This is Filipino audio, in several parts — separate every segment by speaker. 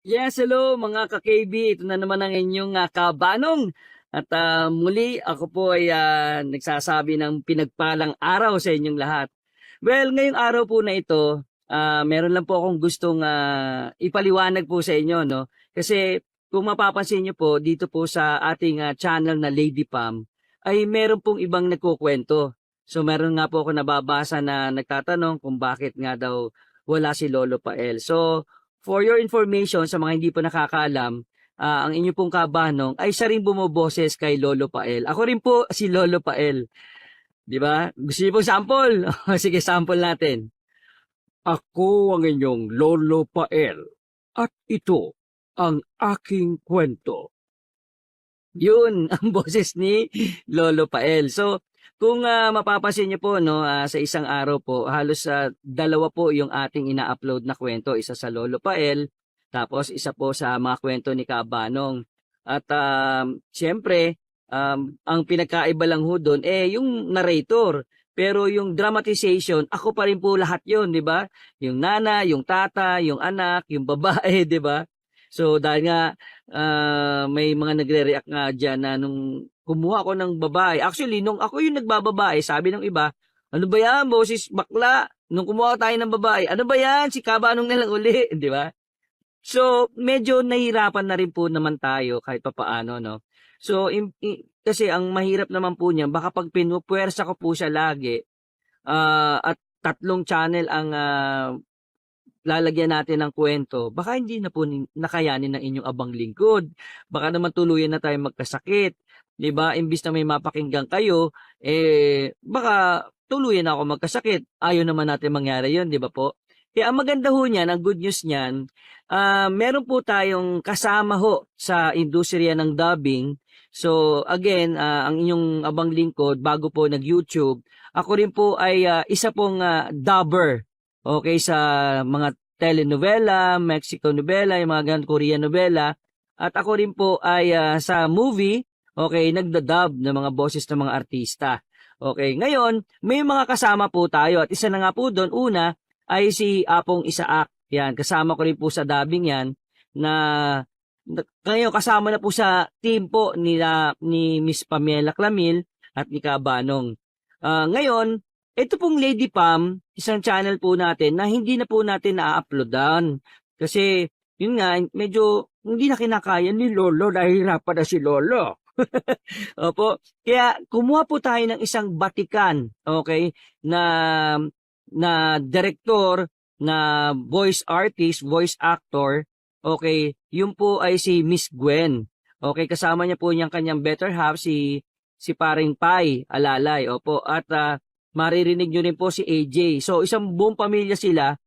Speaker 1: Yes, hello mga ka-KB. Ito na naman ang inyong kabanong. At muli ako po ay nagsasabi ng pinagpalang araw sa inyong lahat. Well, ngayong araw po na ito, meron lang po akong gustong ipaliwanag po sa inyo, no? Kasi kung mapapansin niyo po dito po sa ating channel na Lady Pam, ay meron pong ibang nagkukwento. So meron nga po ako nababasa na nagtatanong kung bakit nga daw wala si Lolo Pael. So for your information sa mga hindi po nakakaalam, ang inyo pong kabanong ay siya rin bumoboses kay Lolo Pael. Ako rin po si Lolo Pael. Di ba? Gusto niyo po sample? Sige, sample natin. Ako ang inyong Lolo Pael at ito ang aking kwento. Yun ang boses ni Lolo Pael. So, kung mapapansin niyo po no, sa isang araw po, halos dalawa po yung ating ina-upload na kwento, isa sa Lolo Pael, tapos isa po sa mga kwento ni Kabanong. At siyempre, ang pinagkaiba lang ho doon yung narrator. Pero yung dramatization, ako pa rin po lahat 'yon, 'di ba? Yung nana, yung tata, yung anak, yung babae, 'di ba? So dahil nga may mga nagre-react nga diyan na nung kumuha ako ng babae. Actually, nung ako yung nagbababae, sabi ng iba, ano ba yan, boses bakla? Nung kumuha tayo ng babae, ano ba yan, si Kabanong na lang uli, di ba? So, medyo nahirapan na rin po naman tayo kahit papaano, no? So, kasi ang mahirap naman po niya, baka pag pinupuwersa ko po siya lagi, at tatlong channel ang lalagyan natin ng kwento, baka hindi na po nakayanin ng inyong abang lingkod. Baka naman tuluyan na tayo magkasakit. 'Di ba? Imbis na may mapakinggan kayo, baka tuluyan na ako magkasakit. Ayaw naman natin mangyari 'yon, 'di ba po? Kaya ang maganda ho niyan, ang good news niyan, meron po tayong kasama ho sa industriya ng dubbing. So again, ang inyong abang lingkod bago po nag-YouTube, ako rin po ay isa pong dubber. Okay, sa mga telenovela, Mexico novela, yung mga ganun, Korean novela. At ako rin po ay sa movie, okay, nagda-dub ng mga boses ng mga artista. Okay, ngayon, may mga kasama po tayo at isa na nga po doon, una ay si Apong Isaak. Yan, kasama ko rin po sa dubbing yan na ngayon kasama na po sa team po ni Miss Pamela Clamil at ni Kabanong. Ngayon, ito pong Lady Pam, isang channel po natin na hindi na po natin na-uploadan. Kasi, yun nga, medyo hindi na kinakaya ni Lolo, nahihirapan na si Lolo. Opo. Kaya, kumuha po tayo ng isang batikan, okay, na, na director, na voice artist, voice actor, okay, yun po ay si Miss Gwen. Okay, kasama niya po niyang kanyang better half, si Paring Pai, Alalay, opo, at maririnig nyo rin po si AJ. So, isang buong pamilya sila.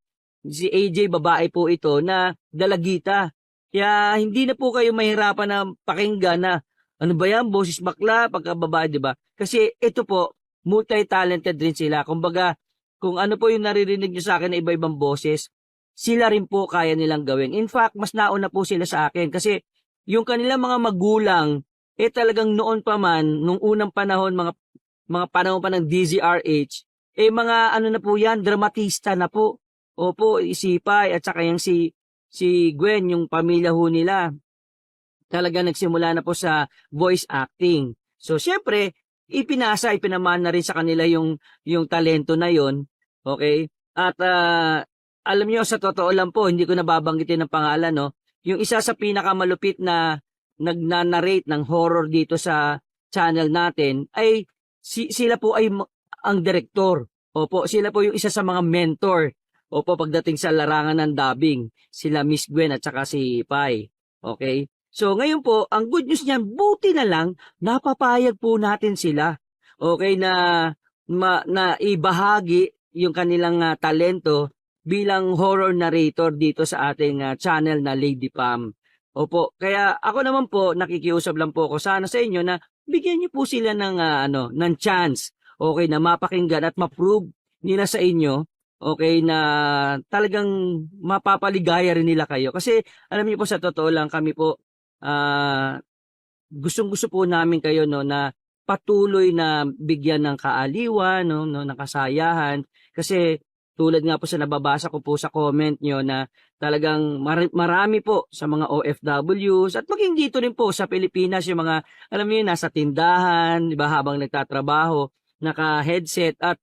Speaker 1: Si AJ, babae po ito, na dalagita. Kaya, hindi na po kayo mahirapan na pakinggan na, ano ba yan, boses bakla, pagka babae, di ba? Kasi, ito po, multi-talented rin sila. Kumbaga, kung ano po yung naririnig nyo sa akin na iba-ibang boses, sila rin po kaya nilang gawin. In fact, mas nauna po sila sa akin. Kasi, yung kanilang mga magulang, talagang noon pa man, nung unang panahon, mga panahon pa ng DZRH, mga ano na po yan, dramatista na po. Opo, si Pai at saka yung si Gwen, yung pamilya ho nila, talaga nagsimula na po sa voice acting. So, syempre, ipinaman na rin sa kanila yung talento na yon. Okay? At alam niyo sa totoo lang po, hindi ko nababanggitin ng pangalan, no? Yung isa sa pinakamalupit na nagna-narrate ng horror dito sa channel natin ay sila po ay ang direktor. Opo, sila po yung isa sa mga mentor. Opo, pagdating sa larangan ng dubbing, sila Miss Gwen at saka si Pai. Okay? So, ngayon po, ang good news niyan, buti na lang, napapayag po natin sila. Okay, na ibahagi yung kanilang talento bilang horror narrator dito sa ating channel na Lady Pam. Opo, kaya ako naman po, nakikiusap lang po ako sana sa inyo na bigyan niyo po sila ng ng chance, okay, na mapakinggan at ma-prove nila sa inyo, okay, na talagang mapapaligaya rin nila kayo. Kasi alam niyo po sa totoo lang kami po gustong-gusto po namin kayo no na patuloy na bigyan ng kaaliwan no ng kasayahan kasi tulad nga po sa nababasa ko po sa comment nyo na talagang marami po sa mga OFWs at maging dito rin po sa Pilipinas yung mga, alam niyo, nasa tindahan, di ba, habang nagtatrabaho, naka-headset at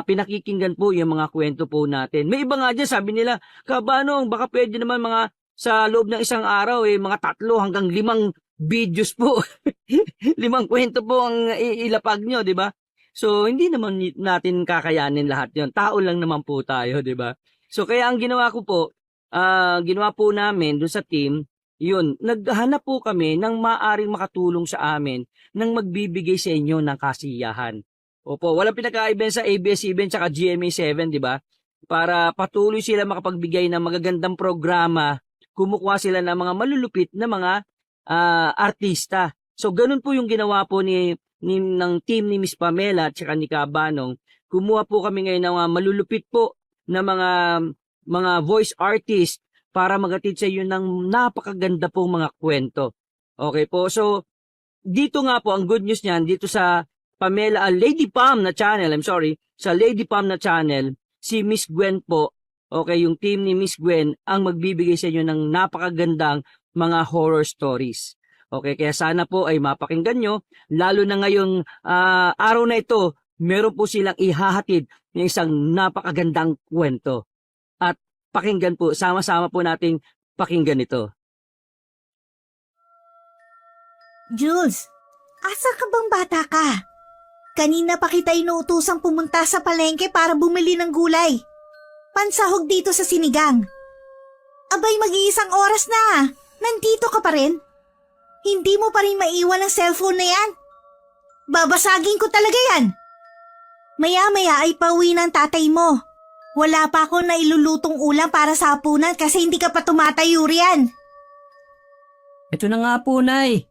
Speaker 1: pinakikinggan po yung mga kwento po natin. May iba nga dyan, sabi nila, Kabanong, baka pwede naman mga sa loob ng isang araw, mga 3 hanggang 5 videos po. 5 kwento po ang ilapag nyo, di ba? So, hindi naman natin kakayanin lahat yon. Tao lang naman po tayo, di ba? So, kaya ang ginawa ko po, ginawa po namin doon sa team, yun, naghanap po kami ng maaring makatulong sa amin nang magbibigay sa inyo ng kasiyahan. Opo, walang pinakaiba sa ABS-CBN tsaka GMA7, di ba? Para patuloy sila makapagbigay ng magagandang programa, kumukuha sila ng mga malulupit na mga artista. So, ganun po yung ginawa po ng team ni Miss Pamela at saka ni Kabanong. Kumuha po kami ngayon ng malulupit po na mga voice artist para magatid sa iyo ng napakaganda pong mga kwento. Okay po, so dito nga po ang good news niyan, dito sa Pamela, Lady Pam na channel, sa Lady Pam na channel, si Miss Gwen po, okay, yung team ni Miss Gwen ang magbibigay sa inyo ng napakagandang mga horror stories. Okay, kaya sana po ay mapakinggan nyo, lalo na ngayong araw na ito, meron po silang ihahatid ng isang napakagandang kwento. At pakinggan po, sama-sama po nating pakinggan ito.
Speaker 2: Jules, asa ka bang bata ka? Kanina pa kita inuutosang pumunta sa palengke para bumili ng gulay. Pansahog dito sa sinigang. Abay, mag-iisang oras na. Nandito ka pa rin? Hindi mo pa rin maiwan ang cellphone na yan. Babasagin ko talaga yan. Maya-maya ay pauwi ng tatay mo. Wala pa ako na ilulutong ulam para sa hapunan kasi hindi ka pa tumatayo riyan.
Speaker 3: Ito na nga po, Nay.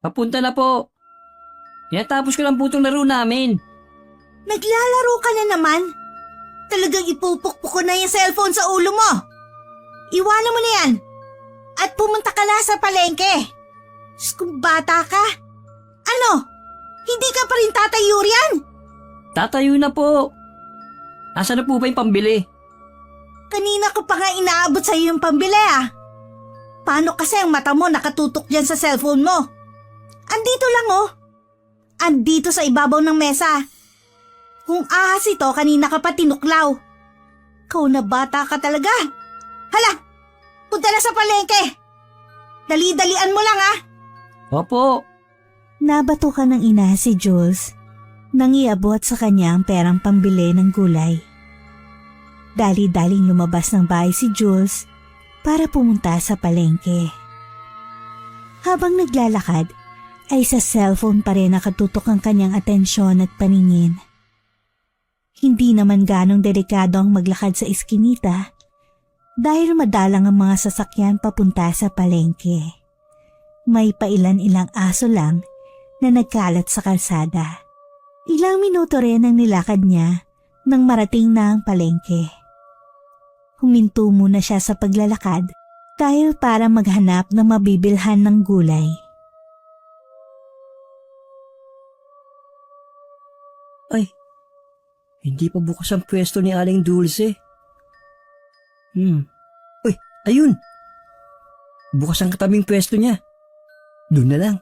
Speaker 3: Papunta na po. Tinatapos ko lang po itong laro namin.
Speaker 2: Naglalaro ka na naman? Talagang ipupukpuk ko na yung cellphone sa ulo mo. Iwanan mo na yan. At pumunta ka na sa palengke. Diyos kong bata ka. Ano? Hindi ka pa rin tatayo riyan?
Speaker 3: Tatayo na po. Asa na po ba yung pambili?
Speaker 2: Kanina ko pa nga inaabot sa'yo yung pambili ah. Paano kasi ang mata mo nakatutok dyan sa cellphone mo? Andito lang oh. Andito sa ibabaw ng mesa. Kung ahas ito, kanina ka pa tinuklaw. Ikaw na bata ka talaga. Hala! Punta na sa palengke. Dali-dalian mo lang ah.
Speaker 3: Opo.
Speaker 2: Nabato ka ng ina si Jules nang iabot sa kanya ang perang pambili ng gulay. Dali-daling lumabas ng bahay si Jules para pumunta sa palengke. Habang naglalakad, ay sa cellphone pa rin nakatutok ang kanyang atensyon at paningin. Hindi naman ganong delikado ang maglakad sa iskinita dahil madalang ang mga sasakyan papunta sa palengke. May pailan-ilang aso lang na nagkalat sa kalsada. Ilang minuto rin ang nilakad niya nang marating na ang palengke. Huminto muna siya sa paglalakad dahil para maghanap ng mabibilhan ng gulay.
Speaker 3: Ay, hindi pa bukas ang pwesto ni Aling Dulce. Uy, ayun. Bukas ang katabing pwesto niya. Doon na lang.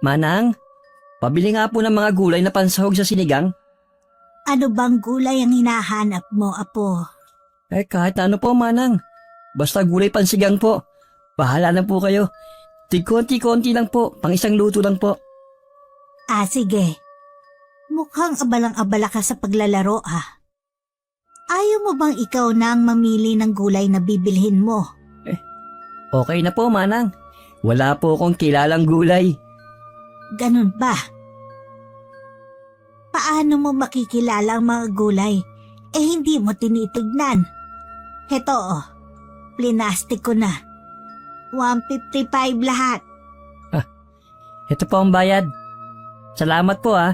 Speaker 3: Manang, pabili nga po ng mga gulay na pansahog sa sinigang.
Speaker 2: Ano bang gulay ang hinahanap mo, Apo?
Speaker 3: Kahit ano po, Manang. Basta gulay pansigang po. Bahala na po kayo. Tig-konti-konti lang po, pang isang luto lang po.
Speaker 2: Sige. Mukhang abalang-abala ka sa paglalaro ah. Ayaw mo bang ikaw na ang mamili ng gulay na bibilhin mo?
Speaker 3: Okay na po, Manang. Wala po akong kilalang gulay.
Speaker 2: Ganun ba? Paano mo makikilala ang mga gulay hindi mo tinitignan? Heto oh, plinastik ko na. 155 lahat.
Speaker 3: Ito po ang bayad. Salamat po ah.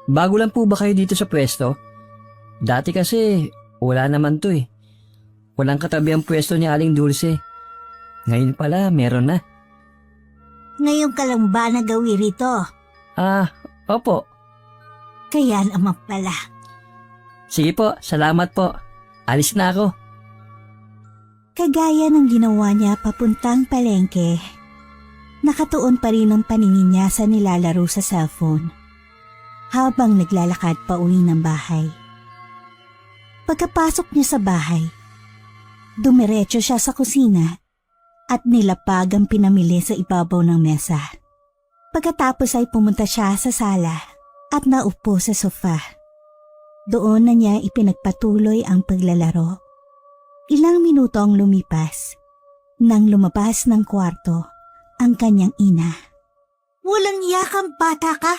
Speaker 3: Bago lang po ba kayo dito sa pwesto? Dati kasi wala naman to eh. Walang katabi ang pwesto ni Aling Dulce. Ngayon pala meron na.
Speaker 2: Ngayon ka lang ba nagawi rito?
Speaker 3: Opo.
Speaker 2: Kaya naman pala.
Speaker 3: Sige po, salamat po. Alis na ako.
Speaker 2: Kagaya ng ginawa niya papuntang palengke, nakatuon pa rin ang paningin niya sa nilalaro sa cellphone habang naglalakad pa uwi ng bahay. Pagkapasok niya sa bahay, dumiretso siya sa kusina at nilapag ang pinamili sa ibabaw ng mesa. Pagkatapos ay pumunta siya sa sala at naupo sa sofa. Doon na niya ipinagpatuloy ang paglalaro. Ilang minuto ang lumipas nang lumabas ng kwarto ang kanyang ina. Walang yakang bata ka?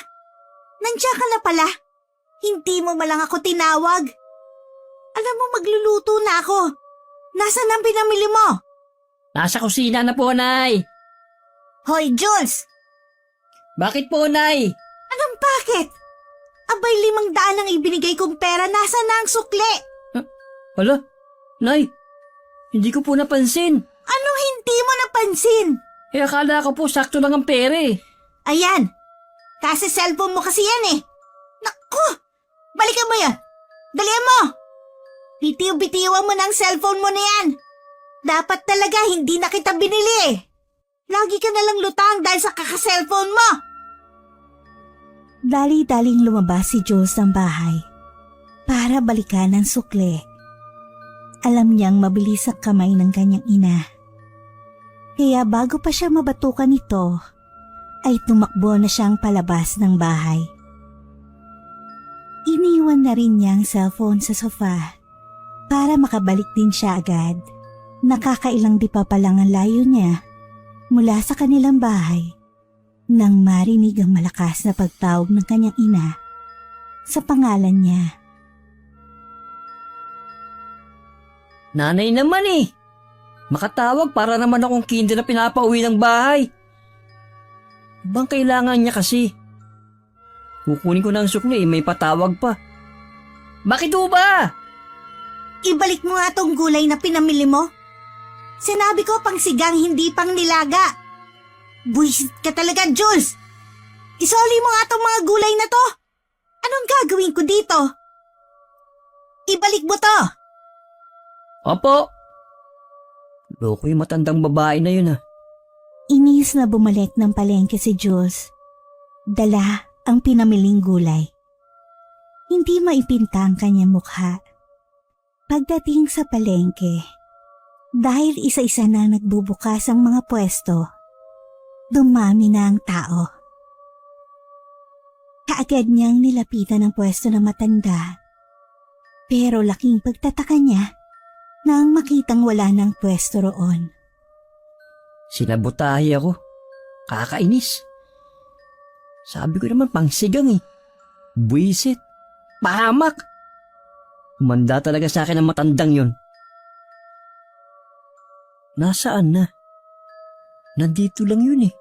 Speaker 2: Nandiyan ka na pala? Hindi mo malang ako tinawag? Alam mo magluluto na ako. Nasaan ang pinamili mo?
Speaker 3: Nasa kusina na po, Nay.
Speaker 2: Hoy, Jules!
Speaker 3: Bakit po, Nay?
Speaker 2: Anong bakit? Abay 500 ang ibinigay kong pera, nasa na ang sukli?
Speaker 3: Hala, Nay, hindi ko po napansin.
Speaker 2: Anong hindi mo napansin?
Speaker 3: Eh, akala ko po sakto lang ang pere.
Speaker 2: Ayan, kasi cellphone mo kasi yan eh. Naku, balikan mo yan. Dalihan mo. Bitiw-bitiwan mo ng cellphone mo na yan. Dapat talaga hindi na kita binili eh. Lagi ka nalang lutang dahil sa kaka-cellphone mo. Dali-daling lumabas si Jules ng bahay para balikan ang sukli. Alam niyang mabilis ang kamay ng kanyang ina. Kaya bago pa siya mabatukan nito, ay tumakbo na siyang palabas ng bahay. Iniwan na rin niya ang cellphone sa sofa para makabalik din siya agad. Nakakailang di pa palang ang layo niya mula sa kanilang bahay nang marinig ang malakas na pagtawag ng kanyang ina sa pangalan niya.
Speaker 3: Nanay naman eh. Makatawag para naman akong kinder na pinapauwi ng bahay. Bang kailangan niya kasi? Kukunin ko ng sukli, may patawag pa. Bakit ho ba?
Speaker 2: Ibalik mo nga tong gulay na pinamili mo. Sinabi ko pang sigang hindi pang nilaga. Buisit ka talaga, Jules. Isoli mo nga tong mga gulay na to. Anong gagawin ko dito? Ibalik mo to.
Speaker 3: Opo. Loko yung matandang babae na yun ah.
Speaker 2: Inis na bumalik ng palengke si Jules. Dala ang pinamiling gulay. Hindi maipinta ang kanyang mukha. Pagdating sa palengke, dahil isa-isa na nagbubukas ang mga pwesto, dumami na ang tao. Kaagad niyang nilapitan ang pwesto ng matanda. Pero laking pagtataka niya nang makitang wala ng pwesto roon.
Speaker 3: Sinabotahe ako. Kakainis. Sabi ko naman pangsigang eh. Buisit. Pahamak. Humanda talaga sa akin ang matandang yun. Nasaan na? Nandito lang yun eh.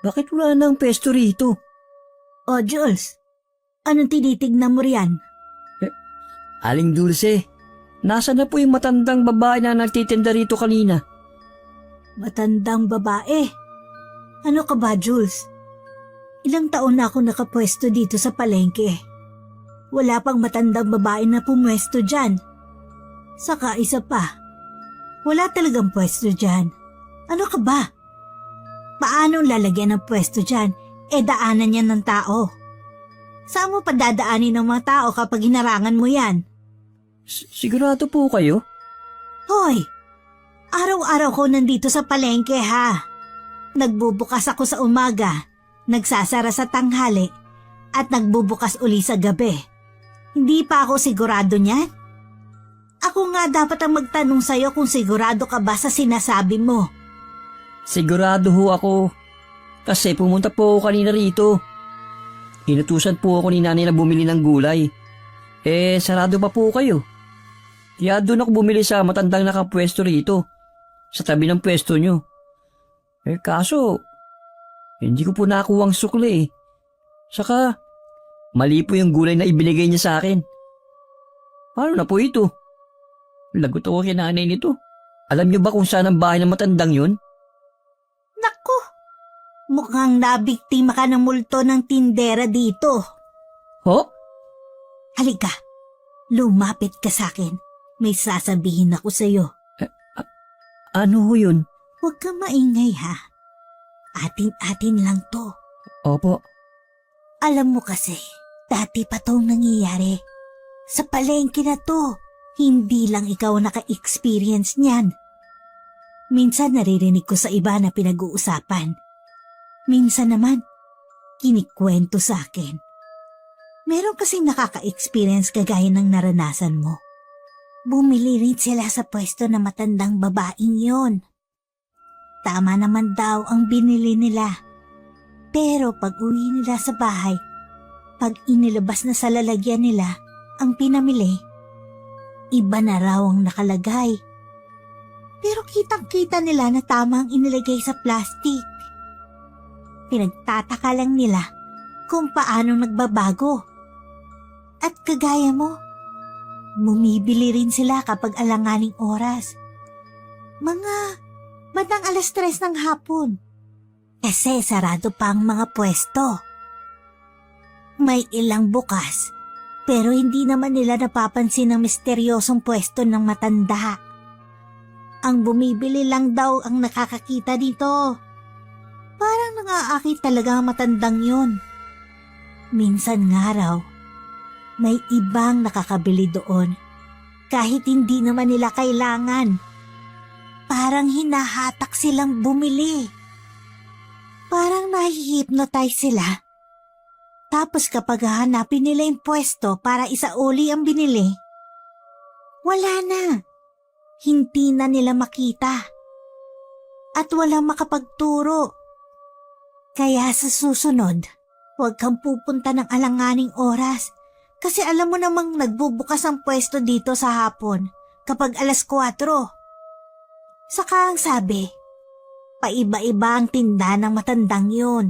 Speaker 3: Bakit wala na ang pesto rito?
Speaker 2: O Jules, anong tinitignan mo riyan?
Speaker 3: Aling Dulce, nasa na po yung matandang babae na nagtitinda rito kanina?
Speaker 2: Matandang babae? Ano ka ba, Jules? Ilang taon na ako nakapwesto dito sa palengke. Wala pang matandang babae na pumwesto dyan. Saka isa pa, wala talagang pwesto dyan. Ano ka ba? Paano lalagyan ng pwesto dyan? Daanan yan ng tao. Saan mo pa dadaanin ng mga tao kapag hinarangan mo yan?
Speaker 3: Sigurado po kayo?
Speaker 2: Hoy! Araw-araw ko nandito sa palengke ha. Nagbubukas ako sa umaga, nagsasara sa tanghali, at nagbubukas uli sa gabi. Hindi pa ako sigurado niyan? Ako nga dapat ang magtanong sa'yo kung sigurado ka ba sa sinasabi mo.
Speaker 3: Sigurado ho ako. Kasi pumunta po ako kanina rito. Inutusan po ako ni nanay na bumili ng gulay. Sarado pa po kayo. Kaya doon ako bumili sa matandang nakapwesto rito. Sa tabi ng pwesto nyo. Kaso, hindi ko po nakuha ang sukli eh. Saka, mali po yung gulay na ibinigay niya sa akin. Paano na po ito? Lagot ako kay nanay nito. Alam niyo ba kung saan ang bahay ng matandang yun?
Speaker 2: Naku! Mukhang nabiktima ka ng multo ng tindera dito.
Speaker 3: Ho?
Speaker 2: Halika, lumapit ka sa akin. May sasabihin ako sa'yo.
Speaker 3: Ano ho yun?
Speaker 2: Huwag kang maingay ha. Atin-atin lang to.
Speaker 3: Opo.
Speaker 2: Alam mo kasi, dati pa tong nangyayari. Sa palengke na to, hindi lang ikaw naka-experience niyan. Minsan naririnig ko sa iba na pinag-uusapan. Minsan naman, kinikwento sa akin. Meron kasing nakaka-experience kagaya ng naranasan mo. Bumili rin sila sa pwesto na matandang babaeng yon. Tama naman daw ang binili nila. Pero pag uwi nila sa bahay, pag inilabas na sa lalagyan nila ang pinamili, iba na raw ang nakalagay. Pero kitang-kita nila na tama ang inilagay sa plastic. Pinagtataka lang nila kung paano nagbabago. At kagaya mo, bumibili rin sila kapag alanganing oras. Bandang 3:00 ng hapon. Kasi sarado pa ang mga pwesto. May ilang bukas, pero hindi naman nila napapansin ang misteryosong pwesto ng matanda. Ang bumibili lang daw ang nakakakita dito. Parang nangaakit talaga ang matandang yun. Minsan nga raw, may ibang nakakabili doon kahit hindi naman nila kailangan. Parang hinahatak silang bumili. Parang nahi-hypnotize sila. Tapos kapag hahanapin nila yung pwesto para isauli ang binili, wala na. Hindi na nila makita. At walang makapagturo. Kaya sa susunod, huwag kang pupunta ng alanganing oras. Kasi alam mo namang nagbubukas ang pwesto dito sa hapon kapag 4:00. Saka ang sabi, paiba-iba ang tinda ng matandang yun.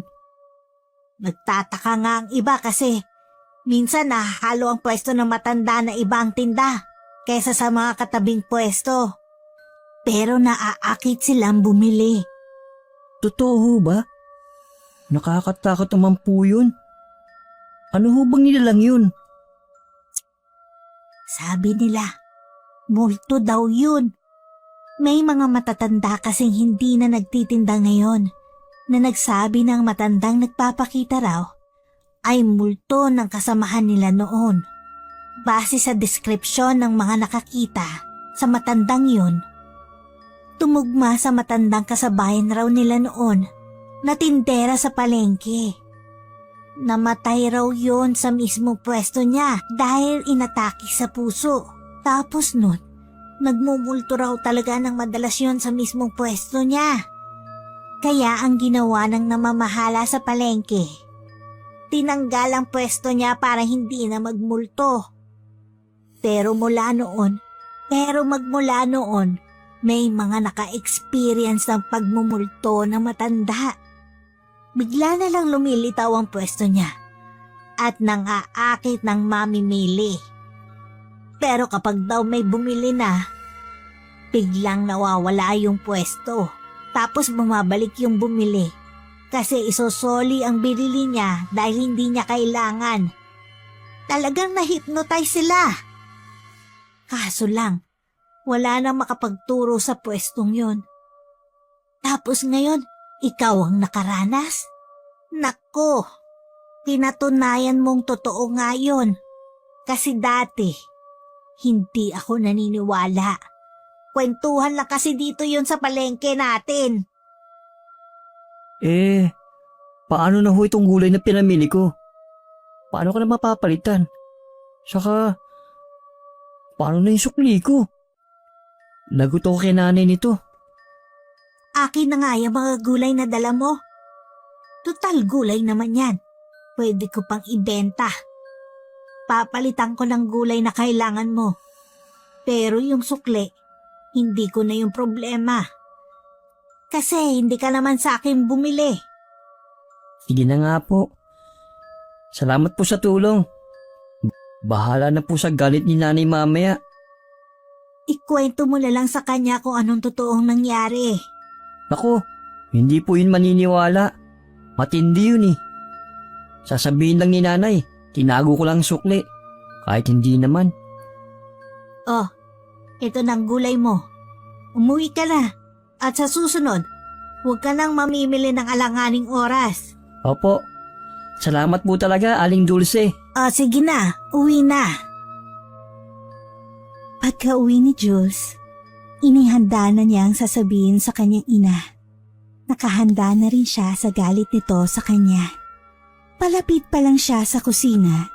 Speaker 2: Nagtataka nga ang iba kasi minsan nahalo ang pwesto ng matanda na ibang tinda kaysa sa mga katabing pwesto. Pero naaakit silang bumili.
Speaker 3: Totoo ba? Nakakatakot naman po yun. Ano ho bang nilalang yun?
Speaker 2: Sabi nila, multo daw yun. May mga matatanda kasing hindi na nagtitinda ngayon na nagsabi ng matandang nagpapakita raw ay multo ng kasamahan nila noon. Base sa deskripsyon ng mga nakakita sa matandang yun, tumugma sa matandang kasabayan raw nila noon na tindera sa palengke. Namatay raw yun sa mismong pwesto niya dahil inatake sa puso. Tapos nun, nagmumulto raw talaga ng madalas yun sa mismong pwesto niya. Kaya ang ginawa ng namamahala sa palengke, tinanggal ang pwesto niya para hindi na magmulto. Pero magmula noon, may mga naka-experience ng pagmumulto na matanda. Bigla na lang lumilitaw ang pwesto niya at nang-aakit ng mamimili. Pero kapag daw may bumili na, biglang nawawala yung pwesto. Tapos bumabalik yung bumili kasi isosoli ang binili niya dahil hindi niya kailangan. Talagang na-hypnotize sila. Kaso lang, wala nang makapagturo sa pwestong yun. Tapos ngayon, ikaw ang nakaranas? Nako, pinatunayan mong totoo nga yun. Kasi dati, hindi ako naniniwala. Kwentuhan lang kasi dito yun sa palengke natin.
Speaker 3: Paano na ho itong gulay na pinamili ko? Paano ko na mapapalitan? Saka, paano na yung sukli ko? Lagot ako kay nanay nito.
Speaker 2: Akin na nga yung mga gulay na dala mo. Total gulay naman yan. Pwede ko pang ibenta. Papalitan ko ng gulay na kailangan mo. Pero yung sukli, hindi ko na yung problema. Kasi hindi ka naman sa akin bumili.
Speaker 3: Sige na nga po. Salamat po sa tulong. Bahala na po sa galit ni nanay mamaya.
Speaker 2: Ikwento mo na lang sa kanya kung anong totoong nangyari.
Speaker 3: Naku, hindi po yun maniniwala. Matindi yun eh. Sasabihin lang ni nanay, tinago ko lang ang sukli. Kahit hindi naman.
Speaker 2: Oh, ito na ang gulay mo. Umuwi ka na. At sa susunod, huwag ka nang mamimili ng alanganing oras.
Speaker 3: Opo. Salamat po talaga, Aling Dulce.
Speaker 2: Sige na, uwi na. Pagka-uwi ni Jules, inihanda na niya ang sasabihin sa kanyang ina. Nakahanda na rin siya sa galit nito sa kanya. Palapit pa lang siya sa kusina,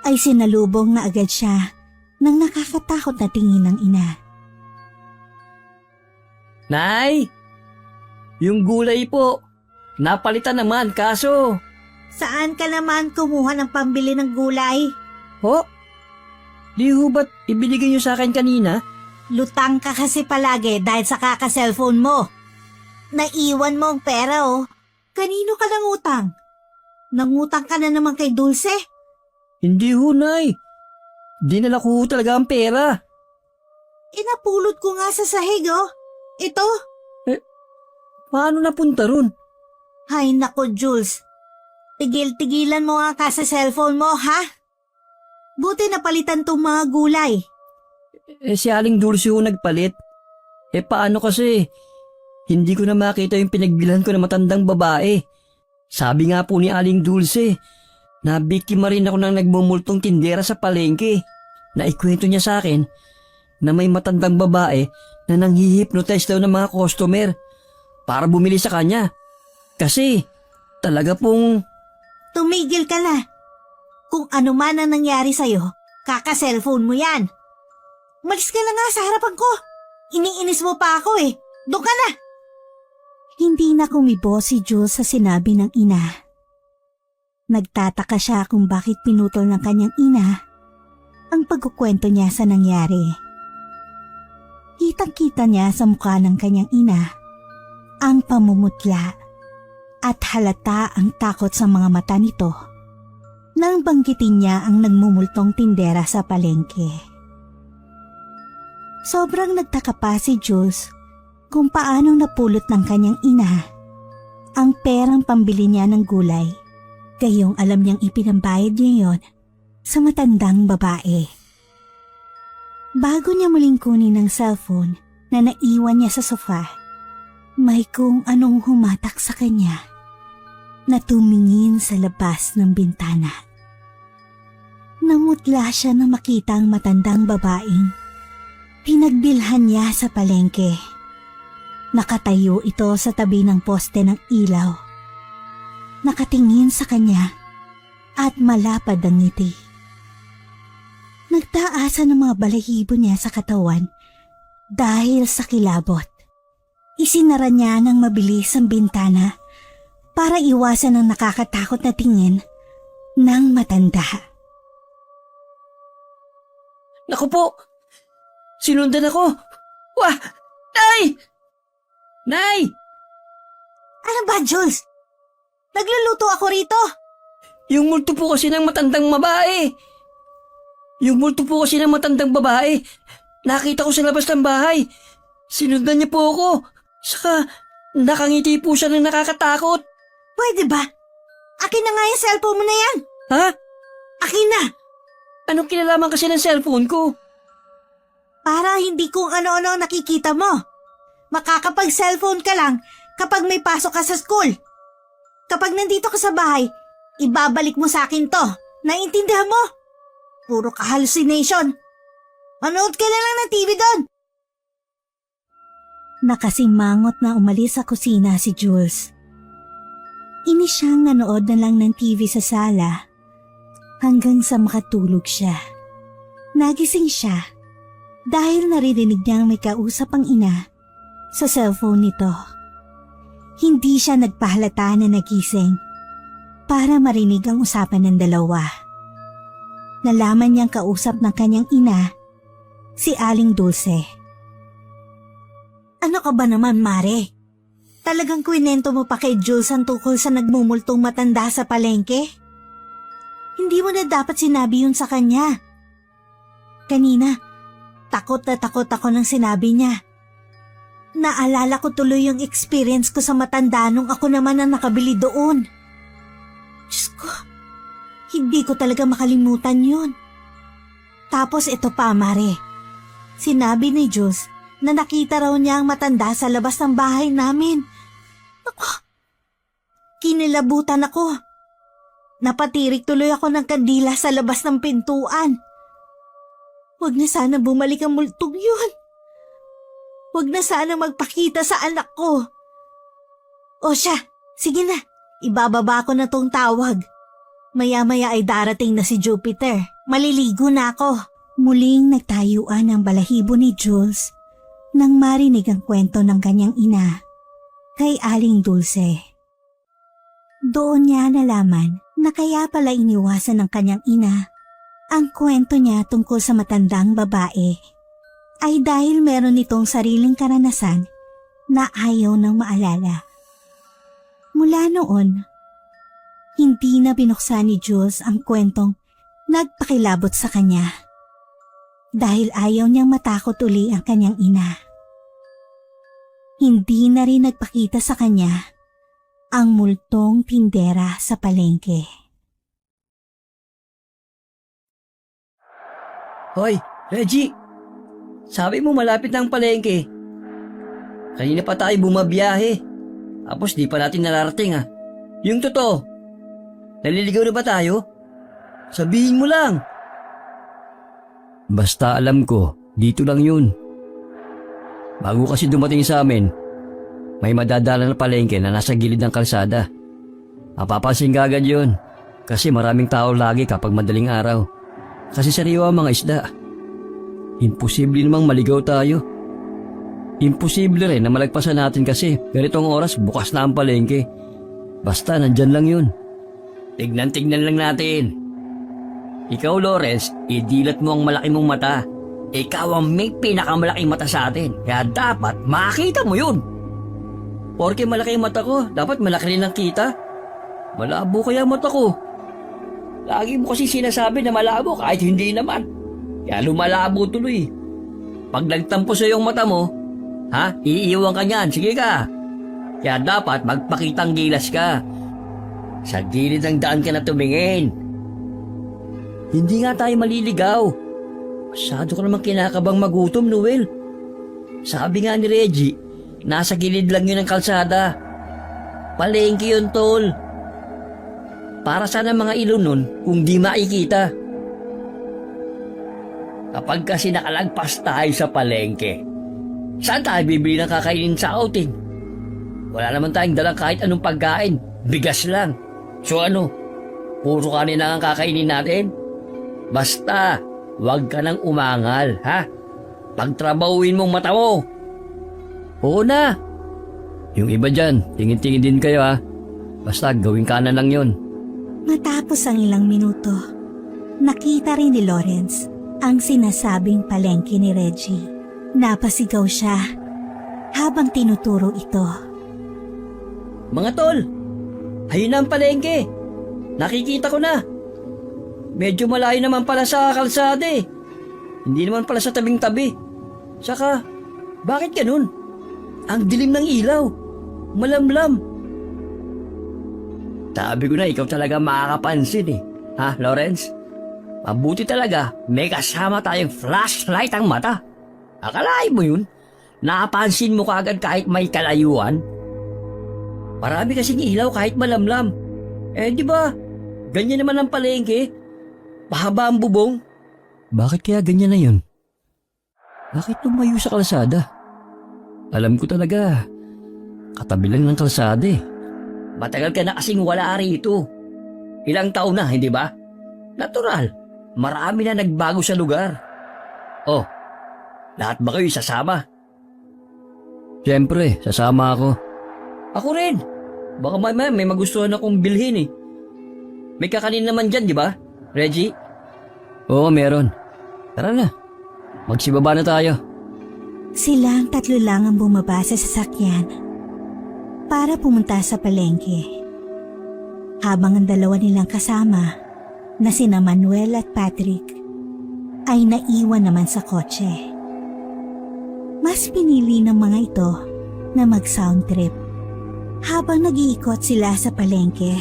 Speaker 2: ay sinalubong na agad siya ng nakakatakot na tingin ng ina.
Speaker 3: Nay! Yung gulay po. Napalitan naman, kaso...
Speaker 2: Saan ka naman kumuha ng pambili ng gulay?
Speaker 3: Ho? Di ho ba't ibinigay niyo sa akin kanina?
Speaker 2: Lutang ka kasi palagi dahil sa kaka-cellphone mo. Naiwan mo ang pera oh. Kanino ka nangutang? Nangutang ka na naman kay Dulce?
Speaker 3: Hindi ho, Nay. Dinala ko ho talaga ang pera.
Speaker 2: Inapulot ko nga sa sahig oh. Ito.
Speaker 3: Paano napunta ron?
Speaker 2: Hay nako Jules. Tigil-tigilan mo nga ka sa cellphone mo ha? Buti napalitan tong mga gulay.
Speaker 3: Si Aling Dulce ho nagpalit. Paano kasi? Hindi ko na makita yung pinagbilhan ko na matandang babae. Sabi nga po ni Aling Dulce, na biktima rin ako ng nagmumultong tindera sa palengke. Naikwento niya sa akin na may matandang babae na nanghihipnotize daw ng mga customer para bumili sa kanya. Kasi talaga pong...
Speaker 2: Tumigil ka na. Kung ano man ang nangyari sa'yo, kaka-cellphone mo yan. Umalis ka na nga sa harapan ko. Iniinis mo pa ako eh. Doon ka na. Hindi na kumibo si Jules sa sinabi ng ina. Nagtataka siya kung bakit pinutol ng kanyang ina ang pagkukwento niya sa nangyari. Kitang-kita niya sa mukha ng kanyang ina ang pamumutla at halata ang takot sa mga mata nito nang banggitin niya ang nagmumultong tindera sa palengke. Sobrang nagtaka pa si Jules kung paanong napulot ng kanyang ina ang perang pambili niya ng gulay, gayong alam niyang ipinambayad niya yon sa matandang babae. Bago niya muling kunin ang cellphone na naiwan niya sa sofa, may kung anong humatak sa kanya na tumingin sa labas ng bintana. Namutla siya na makita ang matandang babaeng pinagbilhan niya sa palengke. Nakatayo ito sa tabi ng poste ng ilaw. Nakatingin sa kanya at malapad ang ngiti. Nagtaasan ng mga balahibo niya sa katawan dahil sa kilabot. Isinara niya ng mabilis ang bintana para iwasan ang nakakatakot na tingin ng matanda.
Speaker 3: Naku po! Sinundan ako! Wah! Nay! Nay!
Speaker 2: Ano ba, Jules? Nagluluto ako rito.
Speaker 3: Yung multo po kasi ng matandang babae. Nakita ko sa labas ng bahay. Sinundan niya po ako. Saka nakangiti po siya ng nakakatakot.
Speaker 2: Pwede ba? Akin na nga yung cellphone mo na yan.
Speaker 3: Ha?
Speaker 2: Akin na.
Speaker 3: Anong kinalaman kasi ng cellphone ko?
Speaker 2: Para hindi kung ano-ano ang nakikita mo. Makakapag-cellphone ka lang kapag may pasok ka sa school. Kapag nandito ka sa bahay, ibabalik mo sa akin to. Naiintindihan mo? Puro ka hallucination. Manood ka na lang ng TV doon. Nakasimangot na umalis sa kusina si Jules. Inis siyang nanood na lang ng TV sa sala hanggang sa makatulog siya. Nagising siya dahil naririnig niyang may kausap ang ina sa cellphone nito. Hindi siya nagpahalata na nagising para marinig ang usapan ng dalawa. Nalaman niyang kausap ng kanyang ina, si Aling Dulce. Ano ka ba naman, Mare? Talagang kwinento mo pa kay Jules ang tungkol sa nagmumultong matanda sa palengke? Hindi mo na dapat sinabi yun sa kanya. Kanina, takot na takot ako nang sinabi niya. Naalala ko tuloy yung experience ko sa matanda nung ako naman ang nakabili doon. Diyos ko, hindi ko talaga makalimutan yun. Tapos ito pa, Mare. Sinabi ni Jules na nakita raw niya ang matanda sa labas ng bahay namin. Ako, kinilabutan ako. Napatirik tuloy ako ng kandila sa labas ng pintuan. Huwag na sana bumalik ang multong yun. Huwag na sana magpakita sa anak ko. O siya, sige na, ibababa ko na tong tawag. Maya-maya ay darating na si Jupiter. Maliligo na ako. Muling nagtayuan ang balahibo ni Jules nang marinig ang kwento ng kanyang ina kay Aling Dulce. Doon niya nalaman na kaya pala iniwasan ng kanyang ina ang kwento niya tungkol sa matandang babae ay dahil meron itong sariling karanasan na ayaw nang maalala. Mula noon, hindi na binuksan ni Jules ang kwentong nagpakilabot sa kanya dahil ayaw niyang matakot uli ang kanyang ina. Hindi na rin nagpakita sa kanya ang multong tindera sa palengke.
Speaker 3: Hoy, Reggie! Sabi mo malapit na ang palengke. Kanina pa tayo bumabiyahe. Tapos di pa natin nararating ah. Yung totoo, naliligaw na ba tayo? Sabihin mo lang. Basta alam ko, dito lang yun. Bago kasi dumating sa amin, may madadala na palengke na nasa gilid ng kalsada. Mapapansin ka agad yun, kasi maraming tao lagi kapag madaling araw. Kasi sariwa ang mga isda. Imposible namang maligaw tayo. Imposible rin na malagpasan natin kasi ganitong oras bukas na ang palengke. Basta nandyan lang yun. Tignan-tignan lang natin. Ikaw, Lawrence, idilat mo ang malaki mong mata. Ikaw ang may pinakamalaking mata sa atin. Kaya dapat makita mo yun. Porke malaki ang mata ko, dapat malaki rin ang kita. Malabo kaya mata ko. Lagi mo kasi sinasabi na malabo kahit hindi naman. Kaya lumalabo tuloy. Pag nagtampo sa iyong mata mo, iiwan ka niyan, sige ka. Kaya dapat magpakitang gilas ka. Sa gilid ng daan ka na tumingin. Hindi nga tayo maliligaw. Masyado ka naman kinakabang magutom, Noel. Sabi nga ni Reggie, nasa gilid lang yun ng kalsada. Palengke yun, tol. Para sana mga ilon nun kung di makikita. Kapag kasi nakalagpas tayo sa palengke, saan tayo bibili ng kakainin sa outing? Wala naman tayong dalang kahit anong pagkain. Bigas lang. So ano? Puro kanin lang ang kakainin natin? Basta, wag ka nang umangal, ha? Pagtrabahuin mong mata mo. Oo na. Yung iba dyan, tingin-tingin din kayo, ha? Basta, gawin ka na lang yun.
Speaker 2: Matapos ang ilang minuto, nakita rin ni Lawrence ang sinasabing palengke ni Reggie. Napasigaw siya habang tinuturo ito.
Speaker 3: Mga tol, ayun na ang palengke. Nakikita ko na. Medyo malayo naman pala sa kalsada eh. Hindi naman pala sa tabing-tabi. Saka, bakit ganun? Ang dilim ng ilaw. Malamlam. Sabi ko na ikaw talaga makakapansin eh. Ha, Lawrence? Mabuti talaga may kasama tayong flashlight ang mata. Akalain mo yun? Napansin mo kaagad kahit may kalayuan? Marami kasing ilaw kahit malamlam. Eh di ba? Ganyan naman ang palengke. Pahaba ang bubong. Bakit kaya ganyan na yun? Bakit lumayo sa kalsada? Alam ko talaga, katabi lang ng kalsada eh. Matagal ka na kasing wala rito. Ilang taon na, hindi ba? Natural, marami na nagbago sa lugar. Oh, lahat ba kayo sasama? Siyempre, sasama ako. Ako rin. Baka may magustuhan akong bilhin eh. May kakanin naman dyan, di ba, Reggie? Oo, meron. Tara na, magsibaba na tayo.
Speaker 2: Silang tatlo lang ang bumaba sa sasakyan para pumunta sa palengke. Habang ang dalawa nilang kasama na sina Manuel at Patrick ay naiwan naman sa kotse. Mas pinili ng mga ito na mag-sound trip. Habang nag-iikot sila sa palengke,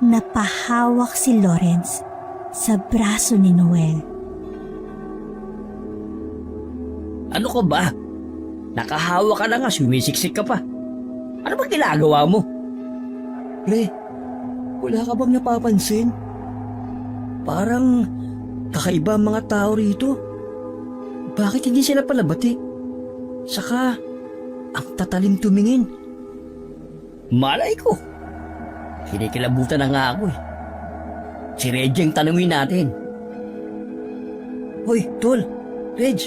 Speaker 2: napahawak si Lawrence sa braso ni Noel
Speaker 3: Ano ka ba? Nakahawa ka na nga, sumisiksik ka pa. Ano ba ginagawa mo? Pre, wala ka bang napapansin? Parang kakaiba ang mga tao rito. Bakit hindi sila palabati? Saka, ang tatalim tumingin. Malay ko. Kinikilabutan na nga ako eh. Si Reggie ang tanungin natin. Hoy, Tol! Reg!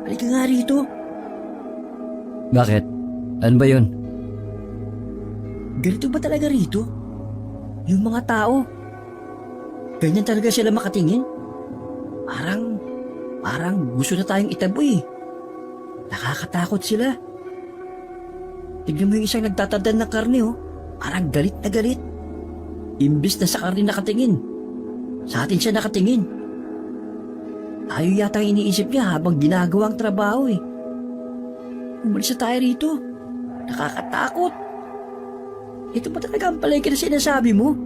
Speaker 3: Halika nga rito. Bakit? Ano ba yun? Ganito ba talaga rito? Yung mga tao? Ganyan talaga sila makatingin? Parang gusto na tayong itaboy. Nakakatakot sila. Tignan mo yung isang nagtatadal ng karne oh. Parang galit na galit. Imbis na sa karne nakatingin, sa atin siya nakatingin. Tayo yata ang iniisip niya habang ginagawa ang trabaho eh. Umalis na tayo rito. Nakakatakot. Ito ba talaga ang palengke na sinasabi mo?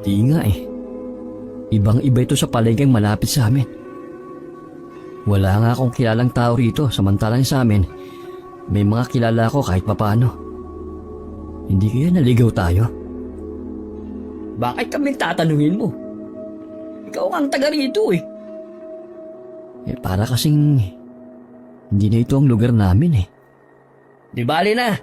Speaker 3: Di nga eh. Ibang-iba ito sa palengkeng malapit sa amin. Wala nga akong kilalang tao rito, samantalang sa amin, may mga kilala ako kahit papaano. Hindi kaya naligaw tayo? Bakit kami tatanungin mo? Ikaw ang taga rito eh. Para kasing hindi na ito ang lugar namin eh. Di bali na.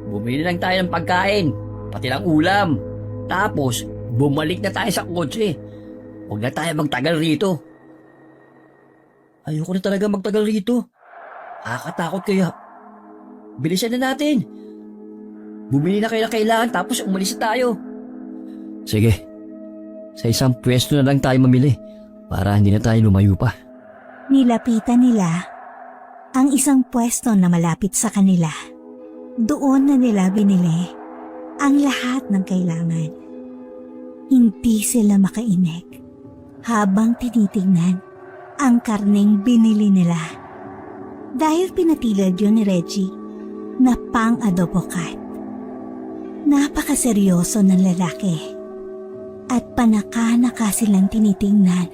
Speaker 3: Bumili lang tayo ng pagkain, pati ng ulam. Tapos, bumalik na tayo sa kotse. Huwag na tayo magtagal rito. Ayoko na talaga magtagal rito. Nakakatakot kaya. Bilisan na natin. Bumili na kayo na kailangan tapos umalis na tayo. Sige. Sa isang pwesto na lang tayo mamili para hindi na tayo lumayo pa.
Speaker 2: Nilapitan nila ang isang pwesto na malapit sa kanila. Doon na nila binili ang lahat ng kailangan. Hindi sila makainig habang tinitingnan ang karneng binili nila. Dahil pinatilad yun ni Reggie na pang-adobo cat. Napakaseryoso ng lalaki at panaka-naka silang tinitingnan.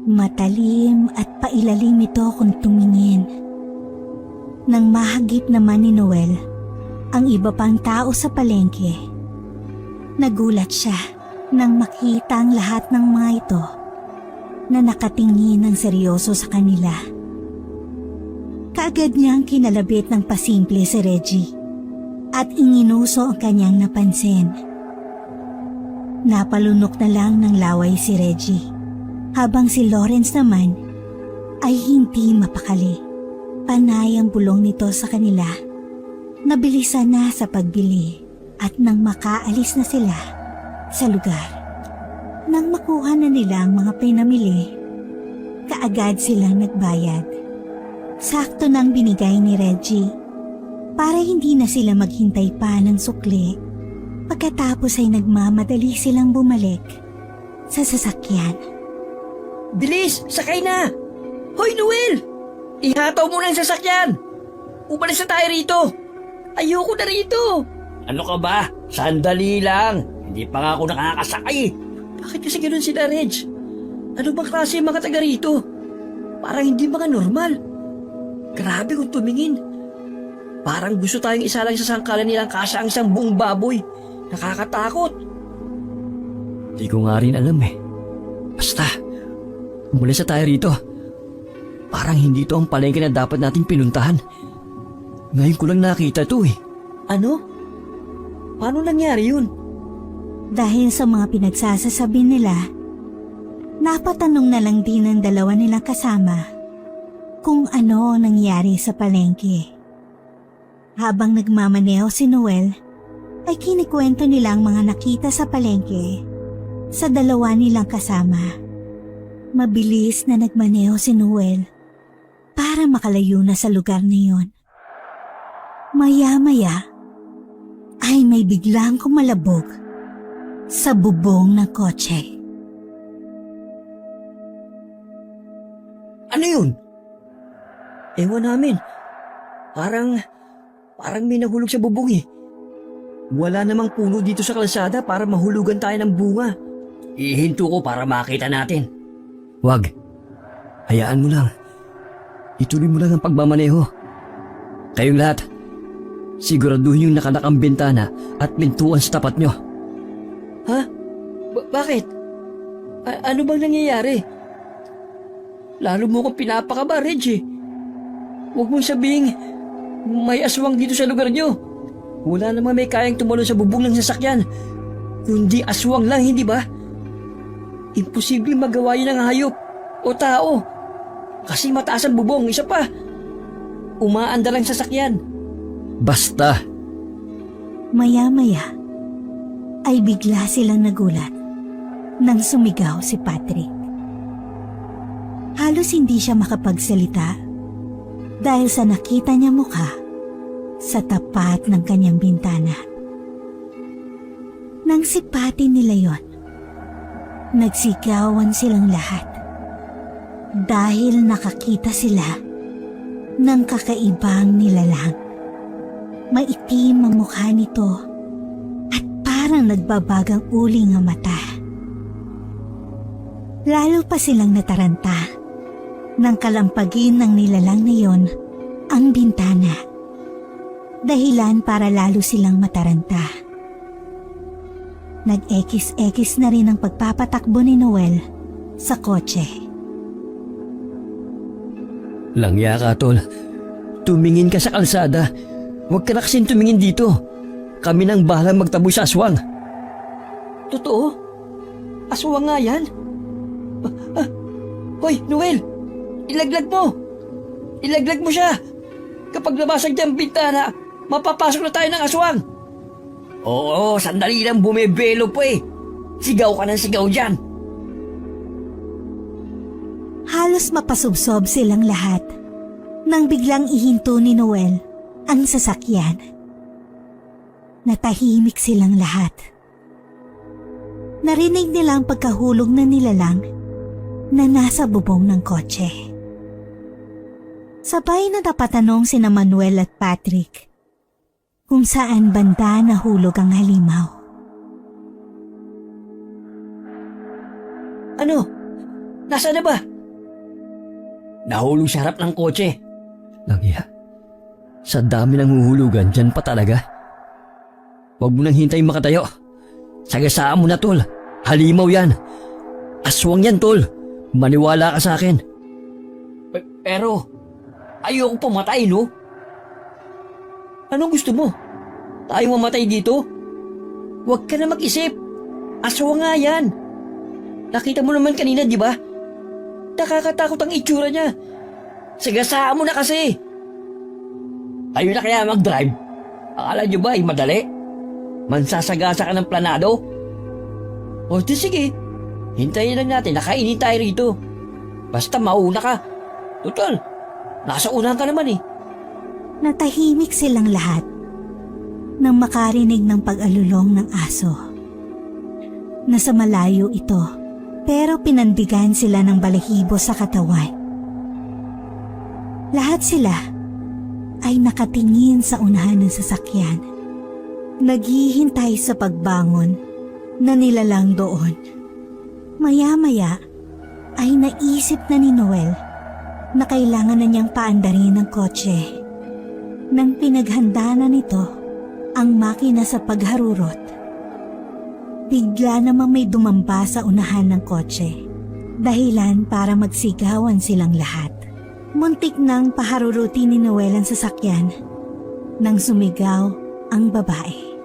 Speaker 2: Matalim at pailalim ito kung tumingin. Nang mahagip naman ni Noel ang iba pang tao sa palengke, nagulat siya nang makita ang lahat ng mga ito na nakatingin ng seryoso sa kanila. Kaagad niyang kinalabit ng pasimple si Reggie at inginuso ang kanyang napansin. Napalunok na lang ng laway si Reggie habang si Lawrence naman ay hindi mapakali. Panay ang bulong nito sa kanila. Nabilisan na sa pagbili at nang makaalis na sila sa lugar. Nang makuha na nila ang mga pinamili, kaagad silang nagbayad. Sakto nang binigay ni Reggie para hindi na sila maghintay pa ng sukli. Pagkatapos ay nagmamadali silang bumalik sa sasakyan.
Speaker 3: Bilis! Sakay na! Hoy, Noel! Ihataw mo na ang sasakyan! Umalis na tayo rito! Ayoko na rito! Ano ka ba? Sandali lang! Hindi pa nga ako nakakasakay! Bakit kasi ganoon sila, Reg? Ano bang klase yung mga taga rito? Parang hindi mga normal. Grabe kung tumingin. Parang gusto tayong isalang sa sangkalan nilang kasya ang isang buong baboy. Nakakatakot. Di ko nga rin alam eh. Basta, umalis na tayo rito. Parang hindi to ang palengke na dapat nating pinuntahan. Ngayon ko lang nakita to eh. Ano? Paano nangyari yun?
Speaker 2: Dahil sa mga pinagsasasabi nila, napatanong na lang din ng dalawa nilang kasama kung ano nangyari sa palengke. Habang nagmamaneho si Noel, ay kinikwento nila ang mga nakita sa palengke sa dalawa nilang kasama. Mabilis na nagmaneho si Noel para makalayo na sa lugar na yun. Maya-maya ay may biglang kumalabog sa bubong ng kotse.
Speaker 3: Ano yun? Ewan namin. Parang may nahulog sa bubong eh. Wala namang puno dito sa kalsada para mahulugan tayo ng bunga. Ihinto ko para makita natin. Wag. Hayaan mo lang. Ituloy mo lang ang pagmamaneho. Kayong lahat, siguraduhin yung nakalakang bintana at pintuan sa tapat nyo. Ha? Bakit? Ano bang nangyayari? Lalo mo kong pinapakaba, Reggie. Huwag mong sabihin may aswang dito sa lugar nyo. Wala namang may kayang tumalon sa bubong ng sasakyan. Kundi aswang lang, hindi ba? Imposible magawa yun ng hayop o tao. Kasi mataas ang bubong, isa pa. Umaandar ang sasakyan. Basta.
Speaker 2: Maya-maya ay bigla silang nagulat nang sumigaw si Patrick. Halos hindi siya makapagsalita dahil sa nakita niya mukha sa tapat ng kanyang bintana. Nang sipatin nila yon, nagsigawan silang lahat dahil nakakita sila ng kakaibang nilalang. Maitim ang mukha nito at parang nagbabagang uling ang mata. Lalo pa silang nataranta nang kalampagin ng nilalang na yon ang bintana. Dahilan para lalo silang mataranta. Nag-ekis-ekis na rin ang pagpapatakbo ni Noel sa kotse.
Speaker 3: Langya ka, tol. Tumingin ka sa kalsada. Huwag ka na kasing tumingin dito. Kami nang bahalang magtaboy sa aswang. Totoo? Aswang nga yan? Hoy, Noel! Ilaglag mo! Ilaglag mo siya! Kapag nabasag niya ang bintana, mapapasok na tayo ng aswang! Oo, sandali lang, bumebelo po eh. Sigaw ka ng sigaw dyan.
Speaker 2: Halos mapasubsob silang lahat nang biglang ihinto ni Noel ang sasakyan. Natahimik silang lahat. Narinig nila ang pagkahulog na nilalang na nasa bubong ng kotse. Sabay na napatanong sina Manuel at Patrick kung saan banda nahulog ang halimaw.
Speaker 3: Ano? Nasaan na ba? Nahulog sa harap ng kotse. Langya, sa dami ng huhulugan, dyan pa talaga. Huwag mo nang hintayin makatayo. Sagasaan mo na, tol. Halimaw yan. Aswang yan, tol. Maniwala ka sa akin. Pero, ayoko pumatay, no? Anong gusto mo? Tayo mamatay dito? Huwag ka na mag-isip. Aswang nga yan. Nakita mo naman kanina, di ba? Nakakatakot ang itsura niya. Sagasaan mo na kasi. Ayun na kaya mag-drive. Akala niyo ba ay madali? Mansasagasa ka ng planado? O di sige. Hintayin lang natin, nakainin tayo rito. Basta mauna ka. Total, nasa unahan ka naman eh.
Speaker 2: Natahimik silang lahat nang makarinig ng pag-alulong ng aso. Nasa malayo ito, pero pinandigan sila ng balahibo sa katawan. Lahat sila ay nakatingin sa unahan ng sasakyan, naghihintay sa pagbangon na nilalang doon. Maya-maya ay naisip na ni Noel na kailangan na niyang paandarin ang kotse. Nang pinaghanda na nito ang makina sa pagharurot, bigla namang may dumamba sa unahan ng kotse, dahilan para magsigawan silang lahat. Muntik nang paharurutin ni Noel ang sasakyan nang sumigaw ang babae.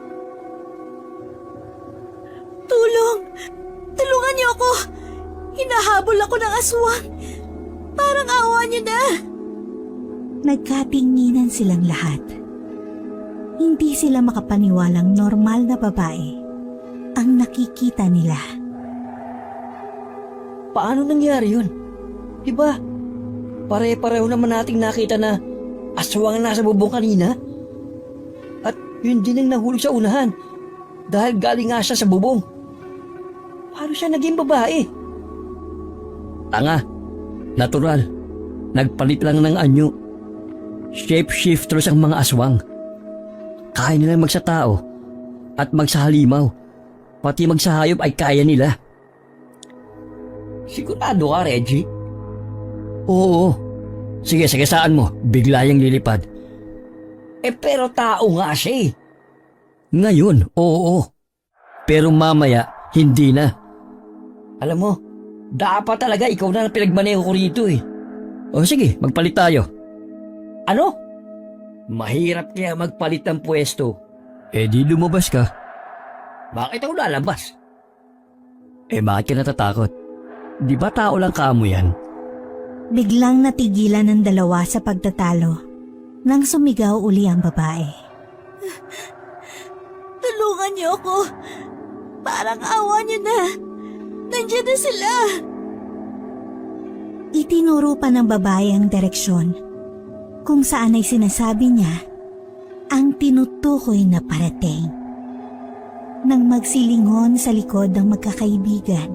Speaker 2: Tulong! Tulungan niyo ako! Hinahabol ako ng aswang! Parang awa niyo na! Nagkatinginan silang lahat. Hindi sila makapaniwalang normal na babae ang nakikita nila.
Speaker 3: Paano nangyari yun? Diba? Pare-pareho naman nating nakita na aswang ang nasa bubong kanina. At yun din ang nahulog sa unahan dahil galing nga siya sa bubong. Paano siya naging babae? Tanga. Natural. Nagpalit lang ng anyo. Shape-shifters ang mga aswang. Kaya nilang magsatao at magsahalimaw. Pati magsahayop ay kaya nila. Sigurado ka, Reggie? Oo. Sige, saan mo? Bigla yung lilipad. Pero tao nga siya eh. Ngayon, oo. Pero mamaya, hindi na. Alam mo, dapat talaga ikaw na ang pinagmaneho ko rito eh. O sige, magpalit tayo. Ano? Mahirap kaya magpalit ng pwesto. Di lumabas ka. Bakit ako lalabas? Bakit ka natatakot? Di ba tao lang kamo yan?
Speaker 2: Biglang natigilan ng dalawa sa pagtatalo nang sumigaw uli ang babae. Tulungan niyo ako. Parang awa niyo na. Nandiyan na sila. Itinuro pa ng babae ang direksyon kung saan ay sinasabi niya ang tinutukoy na parating. Nang magsilingon sa likod ng magkakaibigan,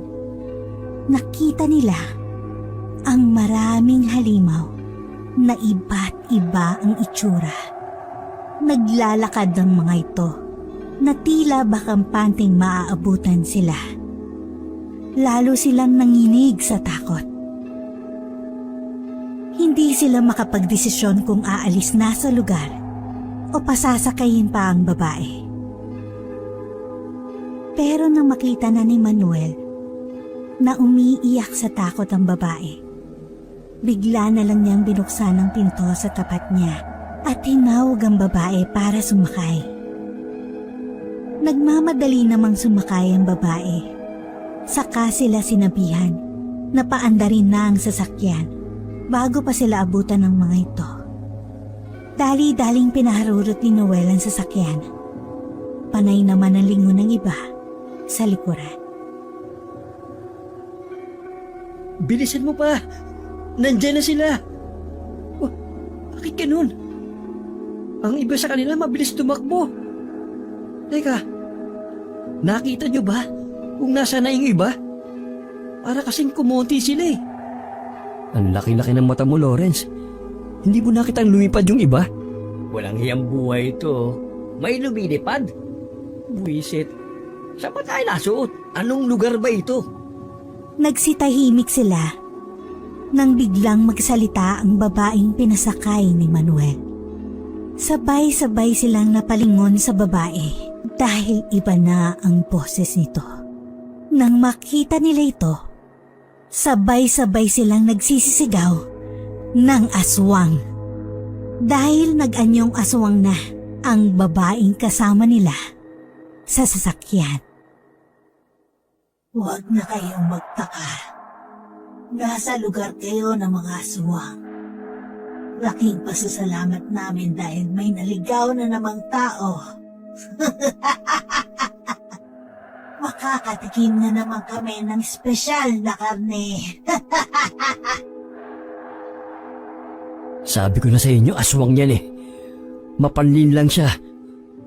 Speaker 2: nakita nila ang maraming halimaw na iba't iba ang itsura. Naglalakad ng mga ito na tila bakampanteng maaabutan sila. Lalo silang nanginig sa takot. Hindi sila makapagdesisyon kung aalis na sa lugar o pasasakayin pa ang babae. Pero nang makita na ni Manuel na umiiyak sa takot ang babae, bigla na lang niyang binuksan ang pinto sa tapat niya at tinawag ang babae para sumakay. Nagmamadali namang sumakay ang babae. Saka sila sinabihan na paandarin na ang sasakyan bago pa sila abutan ng mga ito. Dali-daling pinaharurot ni Noel ang sasakyan. Panay naman ang lingon ng iba sa likuran.
Speaker 3: Bilisan mo pa! Nandyan na sila! Oh, bakit ganun? Ang iba sa kanila mabilis tumakbo. Teka, nakita nyo ba kung nasa na yung iba? Para kasing kumonti sila eh. Ang laki-laki ng mata mo, Lawrence. Hindi mo nakitang lumipad yung iba? Walang hiyang buhay ito. May lumilipad. Buwisit. Saan ba tayo nasuot? Anong lugar ba ito?
Speaker 2: Nagsitahimik sila nang biglang magsalita ang babaeng pinasakay ni Manuel. Sabay-sabay silang napalingon sa babae dahil iba na ang boses nito. Nang makita nila ito, sabay-sabay silang nagsisisigaw ng aswang. Dahil nag-anyong aswang na ang babaeng kasama nila sa sasakyan. Huwag na kayong magtaka. Nasa lugar kayo ng mga aswang. Laking pasasalamat namin dahil may naligaw na namang tao. Makakatikim na naman kami ng espesyal na karne.
Speaker 3: Sabi ko na sa inyo, aswang yan eh. Mapanlin lang siya.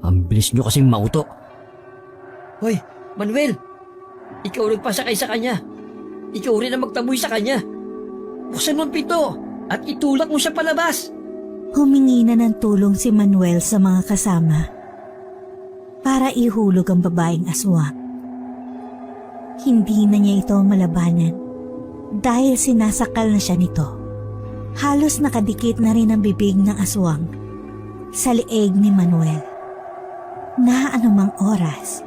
Speaker 3: Ang bilis nyo kasing mauto. Hoy, Manuel! Ikaw nagpasakay sa kanya. Ikaw rin ang magtaboy sa kanya. Buksan mo ang pinto at itulak mo siya palabas.
Speaker 2: Humingi na ng tulong si Manuel sa mga kasama para ihulog ang babaeng aswang. Hindi na niya ito malabanan dahil sinasakal na siya nito. Halos nakadikit na rin ang bibig ng aswang sa leeg ni Manuel. Na anumang oras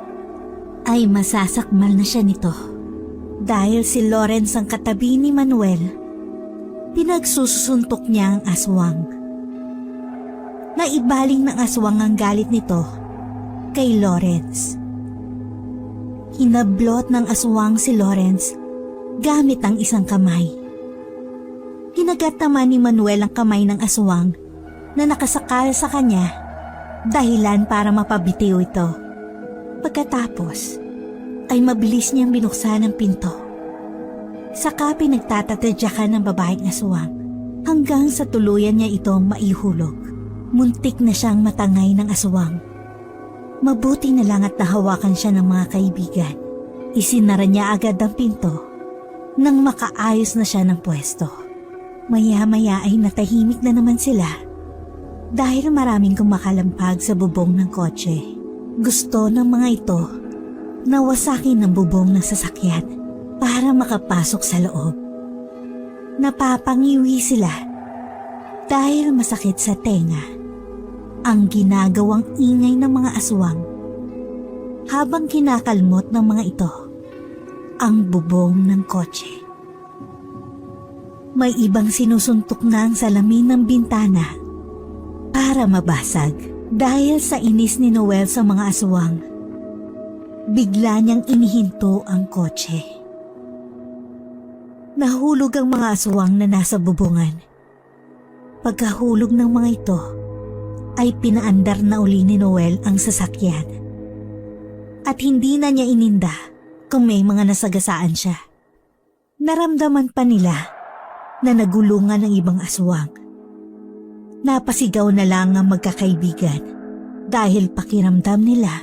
Speaker 2: ay masasakmal na siya nito dahil si Lawrence ang katabi ni Manuel. Pinagsusuntok niya ang aswang. Naibaling ng aswang ang galit nito kay Lawrence. Hinablot ng aswang si Lawrence gamit ang isang kamay. Kinagat naman ni Manuel ang kamay ng aswang na nakasakal sa kanya, dahilan para mapabitiw ito. Pagkatapos ay mabilis niyang binuksan ang pinto. Saka pinagtatatadyakan ng babaeng aswang hanggang sa tuluyan niya itong maihulog. Muntik na siyang matangay ng aswang. Mabuti na lang at nahawakan siya ng mga kaibigan. Isinara niya agad ang pinto nang makaayos na siya ng pwesto. Maya-maya ay natahimik na naman sila dahil maraming kumakalampag sa bubong ng kotse. Gusto ng mga ito na wasakin ang bubong ng sasakyan para makapasok sa loob. Napapangiwi sila dahil masakit sa tenga ang ginagawang ingay ng mga aswang habang kinakalmot ng mga ito ang bubong ng kotse. May ibang sinusuntok na ang salamin ng bintana para mabasag dahil sa inis ni Noel sa mga aswang. Bigla niyang inihinto ang kotse. Nahulog ang mga aswang na nasa bubungan. Pagkahulog ng mga ito, ay pinaandar na uli ni Noel ang sasakyan. At hindi na niya ininda kung may mga nasagasaan siya. Naramdaman pa nila na nagulungan ng ibang aswang. Napasigaw na lang ang magkakaibigan dahil pakiramdam nila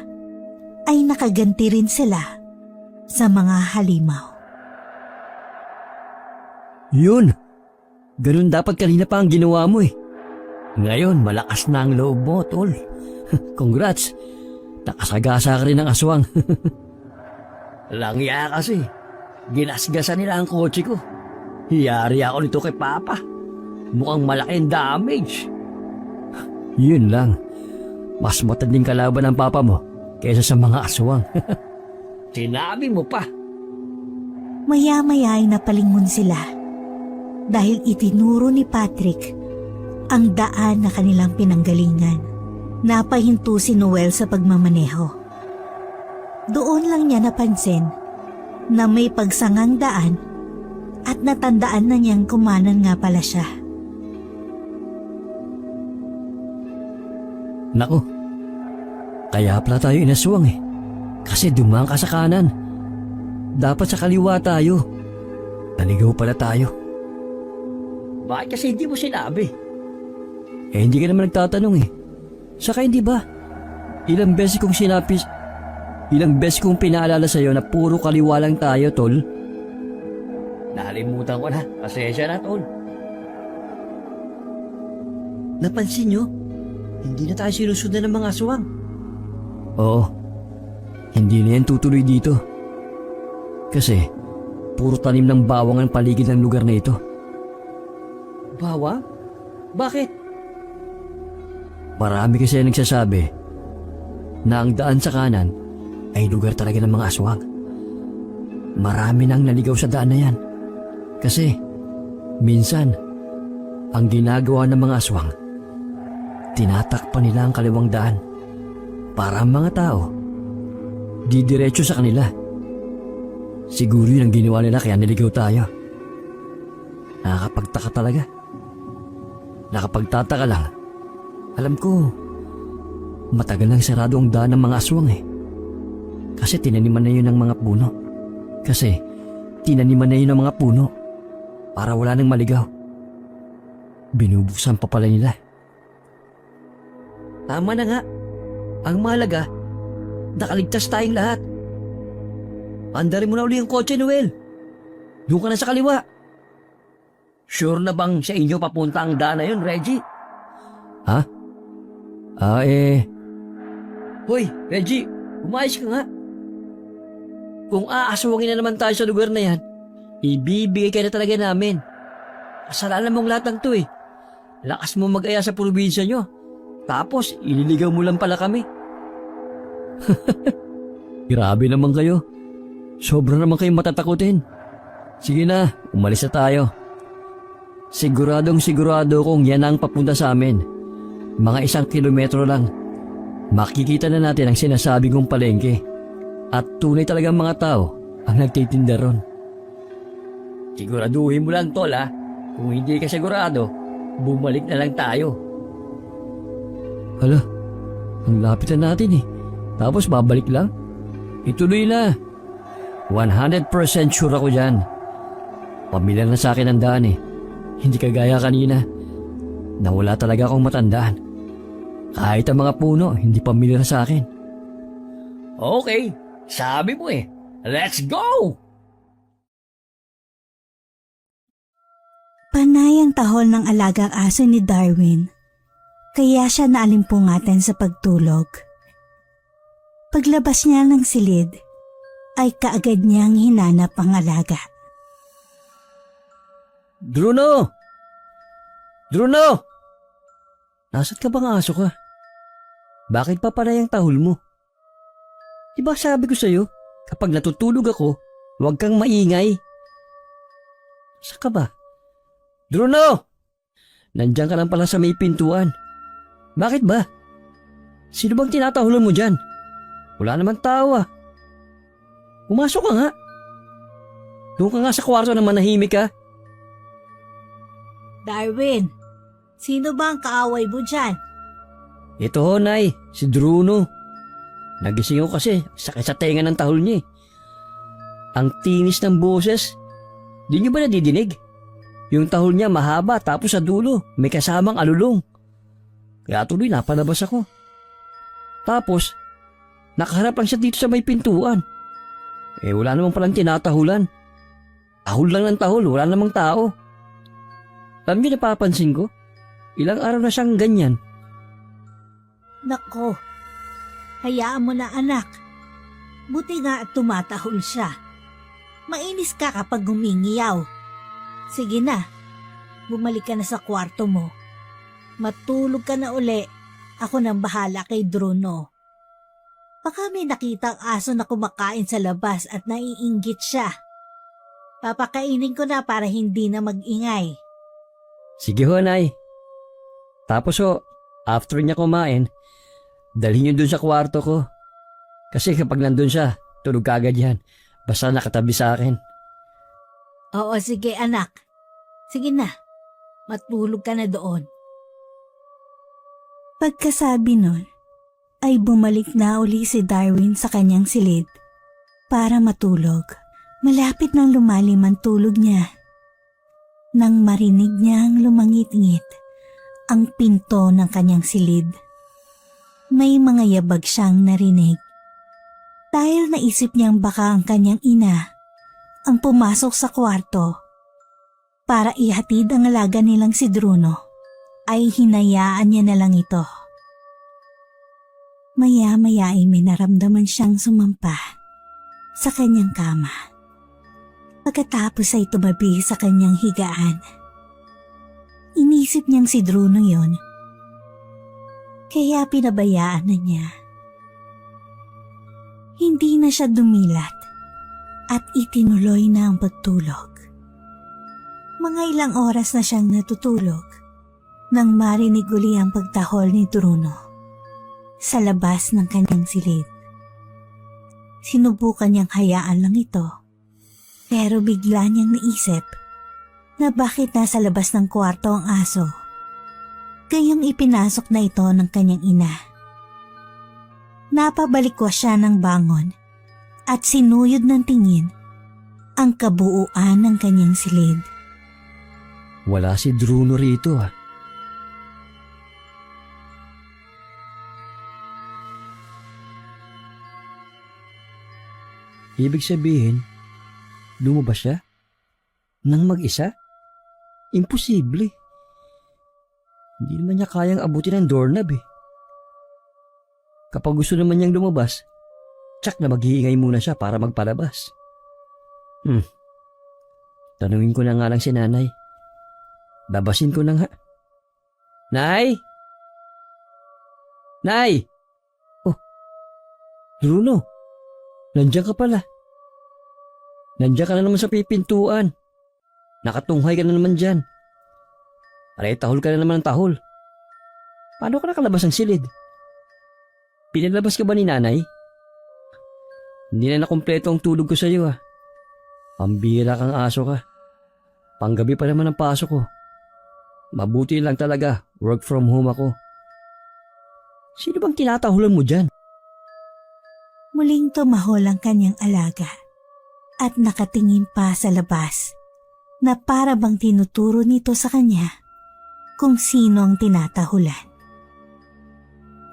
Speaker 2: ay nakaganti rin sila sa mga halimaw.
Speaker 3: Yun! Ganun dapat kanina pa ang ginawa mo eh. Ngayon, malakas na ang loob mo, tol. Congrats! Nakasagasa ka rin ng aswang. Langya kasi. Ginasgasan nila ang kotse ko. Hiyari ako nito kay Papa. Mukhang malaking damage. Yun lang. Mas matanding kalaban ng Papa mo kaysa sa mga aswang. Sinabi mo pa.
Speaker 2: Maya-maya ay napalingon sila dahil itinuro ni Patrick ang daan na kanilang pinanggalingan. Napahinto si Noel sa pagmamaneho. Doon lang niya napansin na may pagsangang daan at natandaan na niyang kumanan nga pala siya.
Speaker 3: Nako, kaya pala tayo inaswang eh. Kasi dumaan ka sa kanan. Dapat sa kaliwa tayo. Naligaw pala tayo. Bakit kasi hindi mo sinabi? Eh hindi ka naman nagtatanong eh. Saka hindi ba? Ilang beses kong pinaalala sa'yo na puro kaliwa lang tayo, tol. Nakalimutan ko na. Pasensya na, tol. Napansin nyo? Hindi na tayo sinusundan ng mga aswang. Oo. Hindi na yan tutuloy dito. Kasi, puro tanim ng bawang ang paligid ng lugar na ito. Bawang? Bakit? Marami kasi nagsasabi na ang daan sa kanan ay lugar talaga ng mga aswang. Marami nang naligaw sa daan na yan. Kasi, minsan, ang ginagawa ng mga aswang, tinatakpan nila ang kaliwang daan para ang mga tao didiretso sa kanila. Siguro yun ang ginawa nila kaya niligaw tayo. Nakakapagtaka talaga. Nakapagtataka lang. Alam ko, matagal nang sarado ang daan ng mga aswang eh. Kasi tinaniman na yun ng mga puno. Para wala nang maligaw. Binubuksan pa pala nila. Tama na nga. Ang mahalaga, nakaligtas tayong lahat. Andarin mo na uli ang kotse, Noel. Doon ka na sa kaliwa. Sure na bang sa inyo papunta ang daan na yun, Reggie? Ha? Hoy, Reggie, umayos ka nga. Kung aaswangin na naman tayo sa lugar na yan, ibibigay ka na talaga namin. Kasalanan mong lahat ng to eh. Lakas mo mag-aya sa probinsya nyo. Tapos, ililigaw mo lang pala kami. Grabe naman kayo. Sobra naman kayong matatakutin. Sige na, umalis na tayo. Siguradong sigurado kung yan ang papunta sa amin. Mga 1 kilometro lang. Makikita na natin ang sinasabi kong palengke. At tunay talagang mga tao ang nagtitinda ron. Siguraduhin mo lang, tol ha. Kung hindi ka sigurado, bumalik na lang tayo. Hala, ang lapit na natin eh. Tapos babalik lang? Ituloy na. 100% sure ako dyan. Pamilyar na sa akin ang daan eh. Hindi kagaya kanina. Nawala talaga akong matandaan. Kahit ang mga puno, hindi pamilyar sa akin. Okay, sabi mo eh. Let's go!
Speaker 2: Panay ang tahol ng alagang aso ni Darwin, kaya siya naalimpungatan sa pagtulog. Paglabas niya ng silid, ay kaagad niyang hinanap ang alaga.
Speaker 3: Bruno! Bruno! Nasaan ka bang aso ka? Bakit pa panay ang tahol mo? Diba sabi ko sa'yo, kapag natutulog ako, huwag kang maingay. Saan ka ba? Bruno! Nandiyan ka lang pala sa may pintuan. Bakit ba? Sino bang tinatahulan mo dyan? Wala naman tao ah. Pumasok ka nga. Doon ka nga sa kwarto na manahimik ka.
Speaker 2: Darwin, sino ba ang kaaway mo dyan?
Speaker 3: Ito ho, Nay, si Bruno. Nagising ko kasi, sakit sa tenga ng tahol niya eh. Ang tinis ng boses. Di niyo ba nadidinig? Yung tahol niya mahaba tapos sa dulo may kasamang alulong. Kaya tuloy napalabas ako. Tapos, nakaharap lang siya dito sa may pintuan. Wala namang palang tinatahulan. Tahol lang ng tahol, wala namang tao. Alam niyo napapansin ko? Ilang araw na siyang ganyan.
Speaker 2: Nako, hayaan mo na anak. Buti nga at tumatahol siya. Mainis ka kapag gumingiyaw. Sige na, bumalik ka na sa kwarto mo. Matulog ka na uli. Ako nang bahala kay Bruno. Baka may nakitang aso na kumakain sa labas at naiinggit siya. Papakainin ko na para hindi na mag-ingay.
Speaker 3: Sige ho, Nay. Tapos ho, after niya kumain, dalhin niyo dun sa kwarto ko. Kasi kapag nandun siya, tulog ka agad yan. Basta nakatabi sa akin.
Speaker 2: Oo, sige anak. Sige na, matulog ka na doon. Pagkasabi nun, ay bumalik na uli si Darwin sa kanyang silid para matulog. Malapit nang lumalim ang tulog niya. Nang marinig niyang lumangit-ngit ang pinto ng kanyang silid, may mga yabag siyang narinig. Dahil naisip niyang baka ang kanyang ina ang pumasok sa kwarto para ihatid ang alaga nilang si Bruno, ay hinayaan niya na lang ito. Maya-maya ay may naramdaman siyang sumampa sa kanyang kama. Pagkatapos ay tumabi sa kanyang higaan. Inisip niyang si Bruno yon, kaya pinabayaan na niya. Hindi na siya dumilat at itinuloy na ang pagtulog. Mga ilang oras na siyang natutulog nang marinig uli ang pagtahol ni Bruno sa labas ng kanyang silid. Sinubukan niyang hayaan lang ito, pero bigla niyang naisip na bakit nasa labas ng kwarto ang aso. Gayong ipinasok na ito ng kanyang ina. Napabalikwa siya ng bangon at sinuyod ng tingin ang kabuuan ng kanyang silid.
Speaker 3: Wala si Bruno rito ah. Ibig sabihin, lumabas siya? Nang mag-isa? Imposible. Hindi naman niya kayang abutin ang doorknob eh. Kapag gusto naman niyang lumabas, tsak na maghiingay muna siya para magpalabas. Tanungin ko na nga lang si nanay. Babasin ko na nga. Nay! Nay! Oh, Bruno, nandiyan ka pala. Nandiyan ka na naman sa pipintuan. Nakatunghay ka na naman dyan. Aray, tahol ka na naman ng tahol. Paano ka nakalabas ng silid? Pinalabas ka ba ni nanay? Hindi na nakumpleto ang tulog ko sa iyo ah. Pambira kang aso ka. Panggabi pa naman ang pasok ko. Mabuti lang talaga, work from home ako. Sino bang tinatahulan mo dyan?
Speaker 2: Muling tumahol ang kanyang alaga at nakatingin pa sa labas na para bang tinuturo nito sa kanya kung sino ang tinatahulan.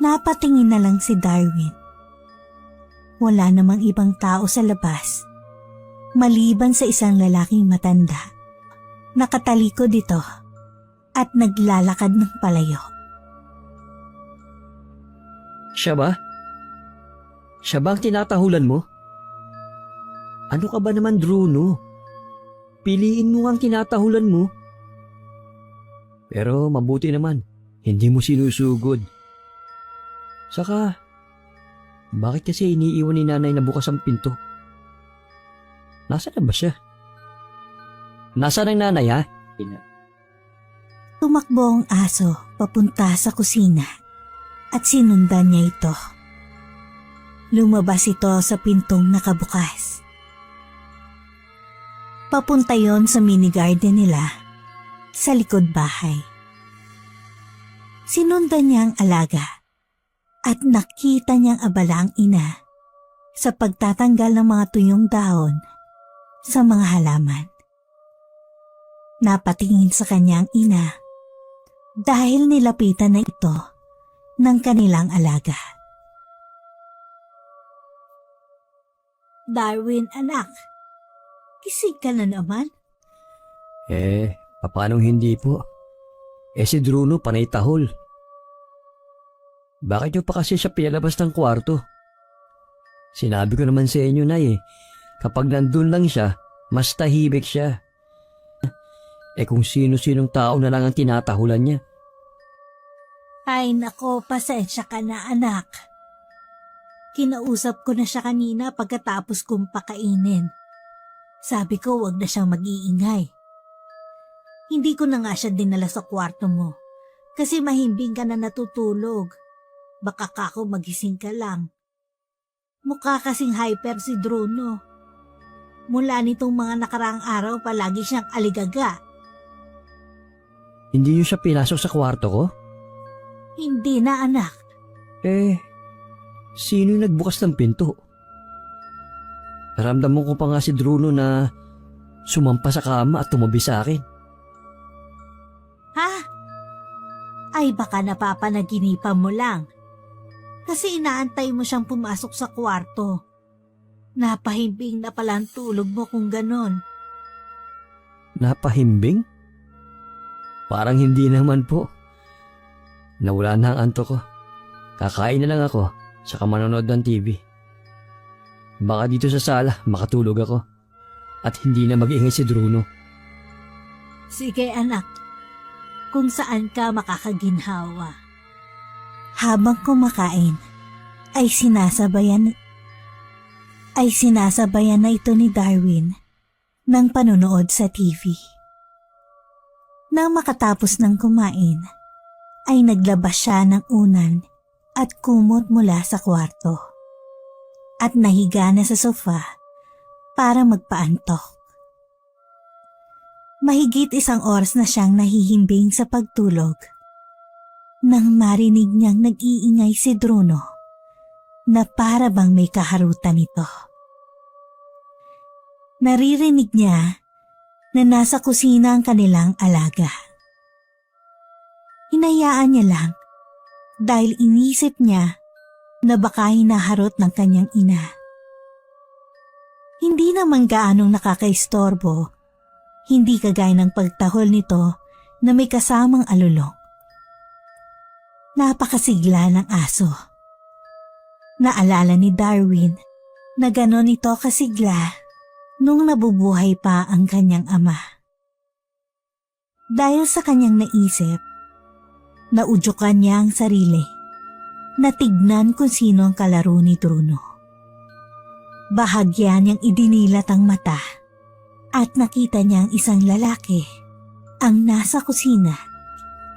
Speaker 2: Napatingin na lang si Darwin. Wala namang ibang tao sa labas maliban sa isang lalaking matanda. Nakatalikod dito at naglalakad ng palayo.
Speaker 3: Siya ba? Siya ba ang tinatahulan mo? Ano ka ba naman, Bruno? piliin mo ang tinatahulan mo. Pero mabuti naman, hindi mo sinusugod. Saka, bakit kasi iniiwan ni nanay na bukas ang pinto? Nasaan na ba siya? Nasaan ang nanay ha?
Speaker 2: Tumakbo ang aso papunta sa kusina at sinundan niya ito. Lumabas ito sa pintong nakabukas. Papunta yon sa mini garden nila sa likod bahay. Sinundan niya ang alaga at nakita niyang abala ang ina sa pagtatanggal ng mga tuyong dahon sa mga halaman. Napatingin sa kanyang ina dahil nilapitan na ito ng kanilang alaga. Darwin, anak, gising ka na naman?
Speaker 3: Papanong hindi po? Si Bruno panay tahol. Bakit niyo pa kasi siya pinalabas ng kwarto? Sinabi ko naman sa inyo na kapag nandun lang siya, mas tahimik siya. Kung sino-sinong tao na lang ang tinatahulan niya.
Speaker 2: Ay nako, pasensya ka na anak. Kinausap ko na siya kanina pagkatapos kong pakainin. Sabi ko wag na siyang mag-iingay. Hindi ko na nga siya dinala sa kwarto mo kasi mahimbing ka na natutulog. Baka kako magising ka lang. Mukha kasing hyper si Bruno. Mula nitong mga nakaraang araw palagi siyang aligaga.
Speaker 3: Hindi niyo siya pinasok sa kwarto ko?
Speaker 2: Hindi na anak.
Speaker 3: Sino yung nagbukas ng pinto? Naramdaman ko pa nga si Bruno na sumampa sa kama at tumabi sa akin.
Speaker 2: Ha? Ay baka napapanaginipan mo lang. Kasi inaantay mo siyang pumasok sa kwarto. Napahimbing na pala ang tulog mo kung ganon.
Speaker 3: Napahimbing? Parang hindi naman po. Nawala na ang antok ko. Kakain na lang ako, saka manonood ng TV. Baka dito sa sala makatulog ako at hindi na mag-iingay si Bruno.
Speaker 2: Sige anak, kung saan ka makakaginhawa. Habang kumakain, ay sinasabayan na ito ni Darwin ng panonood sa TV. Nang makatapos ng kumain, ay naglabas siya ng unan at kumot mula sa kwarto at nahiga na sa sofa para magpaantok. Mahigit 1 oras na siyang nahihimbing sa pagtulog nang marinig niyang nag-iingay si Bruno na para bang may kaharutan ito. Naririnig niya na nasa kusina ang kanilang alaga. Hinayaan niya lang dahil inisip niya na baka hinaharot ng kanyang ina. Hindi naman gaanong nakakaistorbo, hindi kagaya ng pagtahol nito na may kasamang alulong. Napakasigla ng aso. Naalala ni Darwin na ganon ito kasigla nung nabubuhay pa ang kanyang ama. Dahil sa kanyang naisip, naudyukan niya ang sarili na tignan kung sino ang kalaro ni Bruno. Bahagya niyang idinilat ang mata at nakita niya ang isang lalaki ang nasa kusina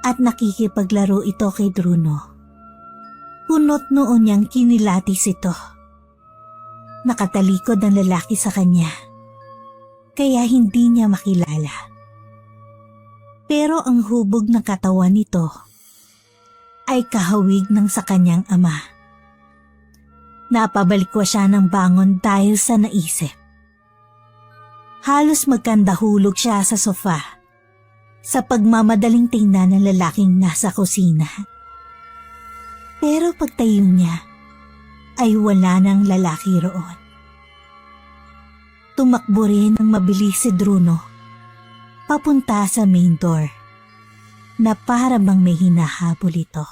Speaker 2: at nakikipaglaro ito kay Bruno. Punot noon niyang kinilatis ito. Nakatalikod ang lalaki sa kanya, kaya hindi niya makilala. Pero ang hubog ng katawan nito ay kahawig ng sa kanyang ama. Napabalikwa siya ng bangon dahil sa naisip. Halos magkandahulog siya sa sofa sa pagmamadaling tingnan ng lalaking nasa kusina. Pero pagtayo niya ay wala nang lalaki roon. Tumakbo rin ng mabilis si Bruno papunta sa main door na para bang may hinahabol ito.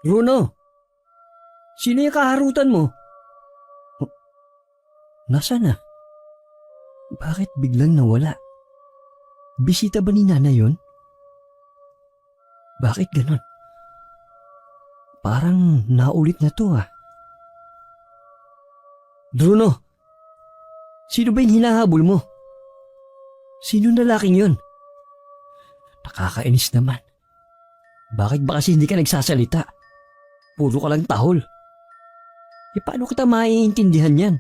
Speaker 3: Bruno, sino yung kaharutan mo? Nasaan na? Bakit biglang nawala? Bisita ba ni Nana yon? Bakit ganon? Parang naulit na to ah. Bruno! Sino ba yung hinahabol mo? Sino lalaking yun? Nakakainis naman. Bakit ba kasi hindi ka nagsasalita? Puro ka lang tahol. E paano kita maiintindihan yan?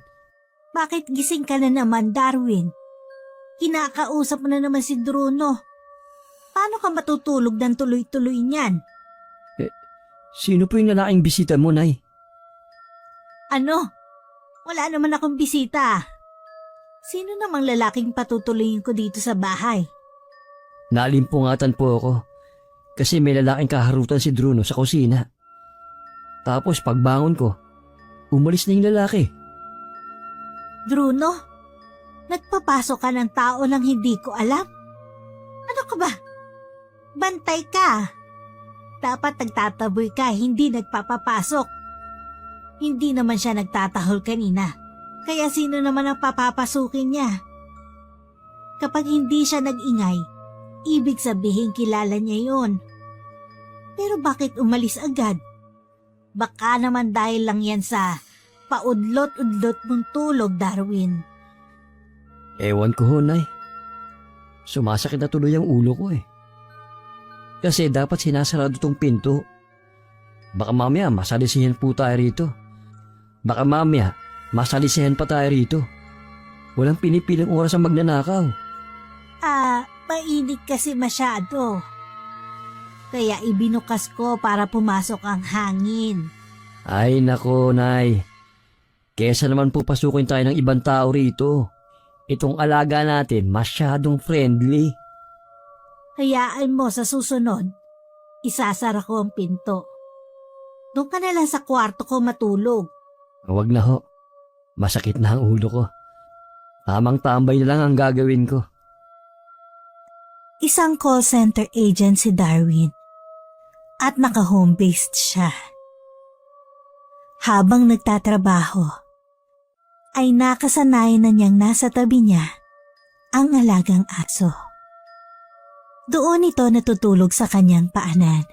Speaker 2: Bakit gising ka na naman, Darwin? Kinakausap mo na naman si Bruno. Paano ka matutulog ng tuloy-tuloy niyan?
Speaker 3: Sino po yung lalaking bisita mo, Nay?
Speaker 2: Ano? Wala naman akong bisita. Sino namang lalaking patutuloyin ko dito sa bahay?
Speaker 3: Nalimpungatan po ako kasi may lalaking kaharutan si Bruno sa kusina. Tapos pagbangon ko, umalis na yung lalaki.
Speaker 2: Bruno, nagpapasok ka ng tao nang hindi ko alam? Ano ka ba? Bantay ka. Dapat nagtataboy ka, hindi nagpapapasok. Hindi naman siya nagtatahol kanina. Kaya sino naman ang papapasukin niya? Kapag hindi siya nag-ingay, ibig sabihin kilala niya yon. Pero bakit umalis agad? Baka naman dahil lang yan sa paudlot-udlot mong tulog, Darwin.
Speaker 3: Ewan ko ho, Nay. Sumasakit na tuloy ang ulo ko eh. Kasi dapat sinasarado tong pinto. Baka mamaya masalisihan po tayo rito. Baka mamaya masalisihan pa tayo rito. Walang pinipiling oras ang magnanakaw.
Speaker 2: Mainit kasi masyado. Kaya ibinukas ko para pumasok ang hangin.
Speaker 3: Ay nako, Nay. Kesa naman po pasukin tayo ng ibang tao rito. Itong alaga natin masyadong friendly.
Speaker 2: Hayaan mo sa susunod, isasara ko ang pinto. Doon ka na lang sa kwarto ko matulog.
Speaker 3: Huwag na ho. Masakit na ang ulo ko. Tamang tambay na lang ang gagawin ko.
Speaker 2: Isang call center agent si Darwin at naka-home-based siya. Habang nagtatrabaho, ay nakasanayan na niyang nasa tabi niya ang alagang aso. Doon ito natutulog sa kanyang paanan.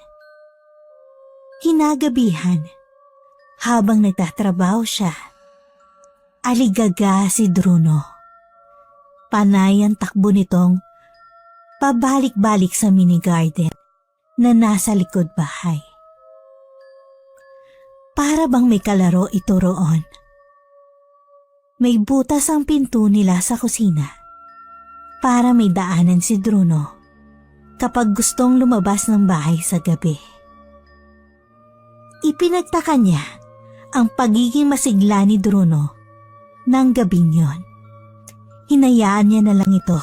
Speaker 2: Hinagabihan, habang nagtatrabaho siya, aligaga si Bruno. Panay ang takbo nitong pabalik-balik sa mini garden na nasa likod bahay. Para bang may kalaro ito roon. May butas ang pinto nila sa kusina para may daanan si Bruno kapag gustong lumabas ng bahay sa gabi. Ipinagtaka niya ang pagiging masigla ni Bruno ng gabing yon. Hinayaan niya na lang ito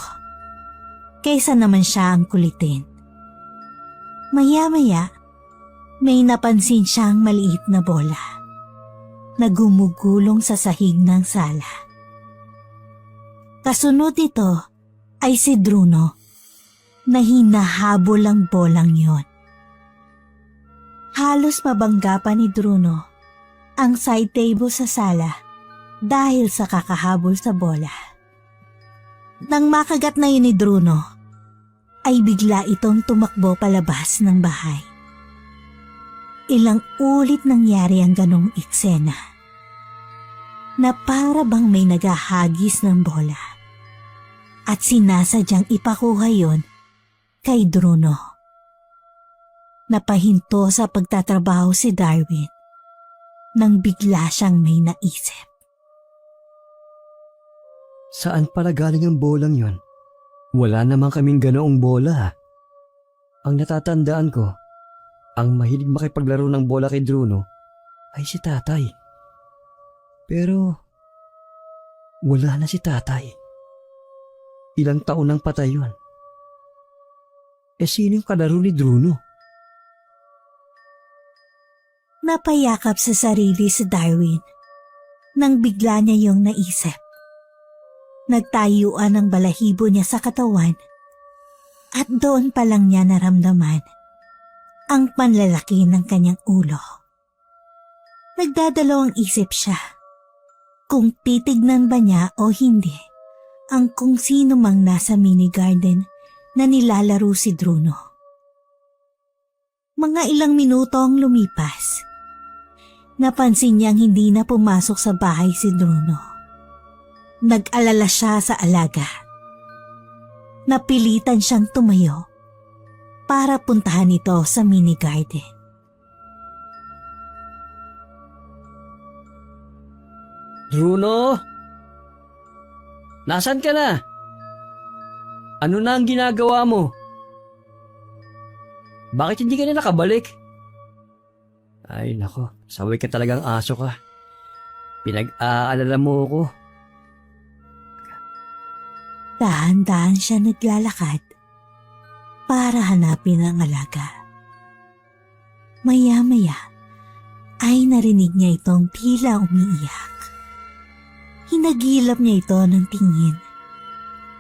Speaker 2: kaysa naman siya ang kulitin. Maya-maya, may napansin siyang maliit na bola na gumugulong sa sahig ng sala. Kasunod nito ay si Bruno na hinahabol ang bolang yon. Halos mabangga pa ni Bruno ang side table sa sala dahil sa kakahabol sa bola. Nang makagat na yun ni Bruno, ay bigla itong tumakbo palabas ng bahay. Ilang ulit nangyari ang ganong eksena na para bang may naghahagis ng bola at sinasadyang ipakuha yon kay Bruno. Napahinto sa pagtatrabaho si Darwin nang bigla siyang may naisip.
Speaker 3: Saan pala galing ang bolang yon? Wala naman kaming ganoong bola. Ang natatandaan ko, ang mahilig makipaglaro ng bola kay Bruno ay si tatay. Pero wala na si tatay. Ilang taon nang patay yun. Sino yung kalaro ni Bruno?
Speaker 2: Napayakap sa sarili si Darwin nang bigla niya yung naisip. Nagtayuan ang balahibo niya sa katawan at doon pa lang niya naramdaman ang panlalaki ng kanyang ulo. Nagdadalawang isip siya kung titignan ba niya o hindi ang kung sino mang nasa mini garden na nilalaro si Bruno. Mga ilang minuto ang lumipas. Napansin niyang hindi na pumasok sa bahay si Bruno. Nag-alala siya sa alaga. Napilitan siyang tumayo para puntahan ito sa mini garden.
Speaker 3: Bruno? Nasaan ka na? Ano na ang ginagawa mo? Bakit hindi ka na nakabalik? Ay nako, saway ka talagang aso ka. Pinag-aalala mo ako.
Speaker 2: Dahan-dahan siya naglalakad para hanapin ang alaga. Maya-maya ay narinig niya itong tila umiiyak. Hinagilap niya ito ng tingin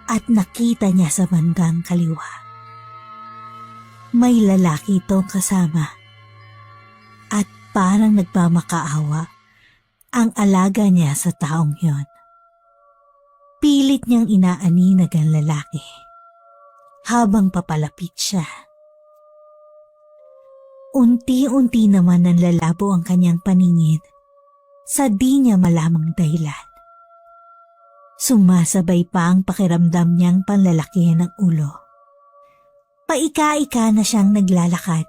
Speaker 2: at nakita niya sa bandang kaliwa. May lalaki itong kasama at parang nagmamakaawa ang alaga niya sa taong yon. Pilit niyang inaaninag ang lalaki habang papalapit siya. Unti-unti naman nanlalabo ang kanyang paningin sa di niya malamang dahilan. Sumasabay pa ang pakiramdam niyang panlalaki ng ulo. Paika-ika na siyang naglalakad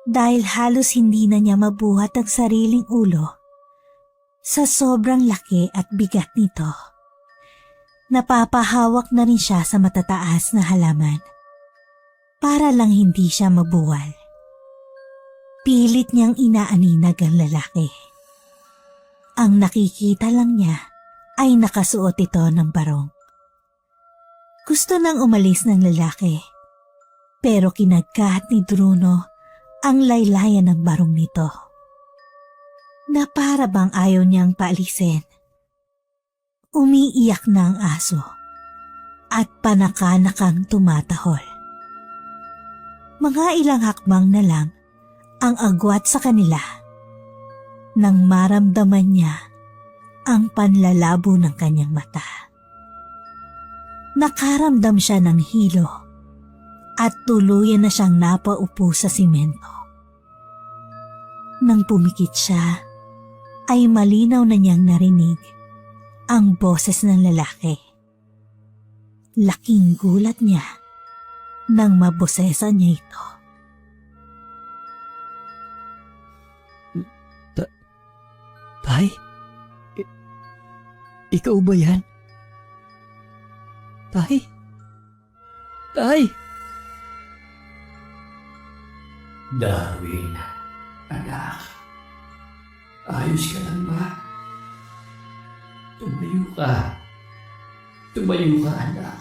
Speaker 2: dahil halos hindi na niya mabuhat ang sariling ulo sa sobrang laki at bigat nito. Napapahawak na rin siya sa matataas na halaman para lang hindi siya mabuwal. Pilit niyang inaaninag ang lalaki. Ang nakikita lang niya ay nakasuot ito ng barong. Gusto nang umalis ng lalaki, pero kinagkat ni Bruno ang laylayan ng barong nito, na para bang ayaw niyang paalisin. Umiiyak na ang aso at panakanakang tumatahol. Mga ilang hakbang na lang ang agwat sa kanila nang maramdaman niya ang panlalabo ng kanyang mata. Nakaramdam siya ng hilo at tuluyan na siyang napaupo sa simento. Nang pumikit siya, ay malinaw na niyang narinig ang boses ng lalaki. Laking gulat niya nang mabosesan niya ito.
Speaker 3: Tay? Ikaw ba yan? Tay? Tay?
Speaker 4: Darwin, anak. Ayos ka lang ba? Tumayo ka. Tumayo ka, anak.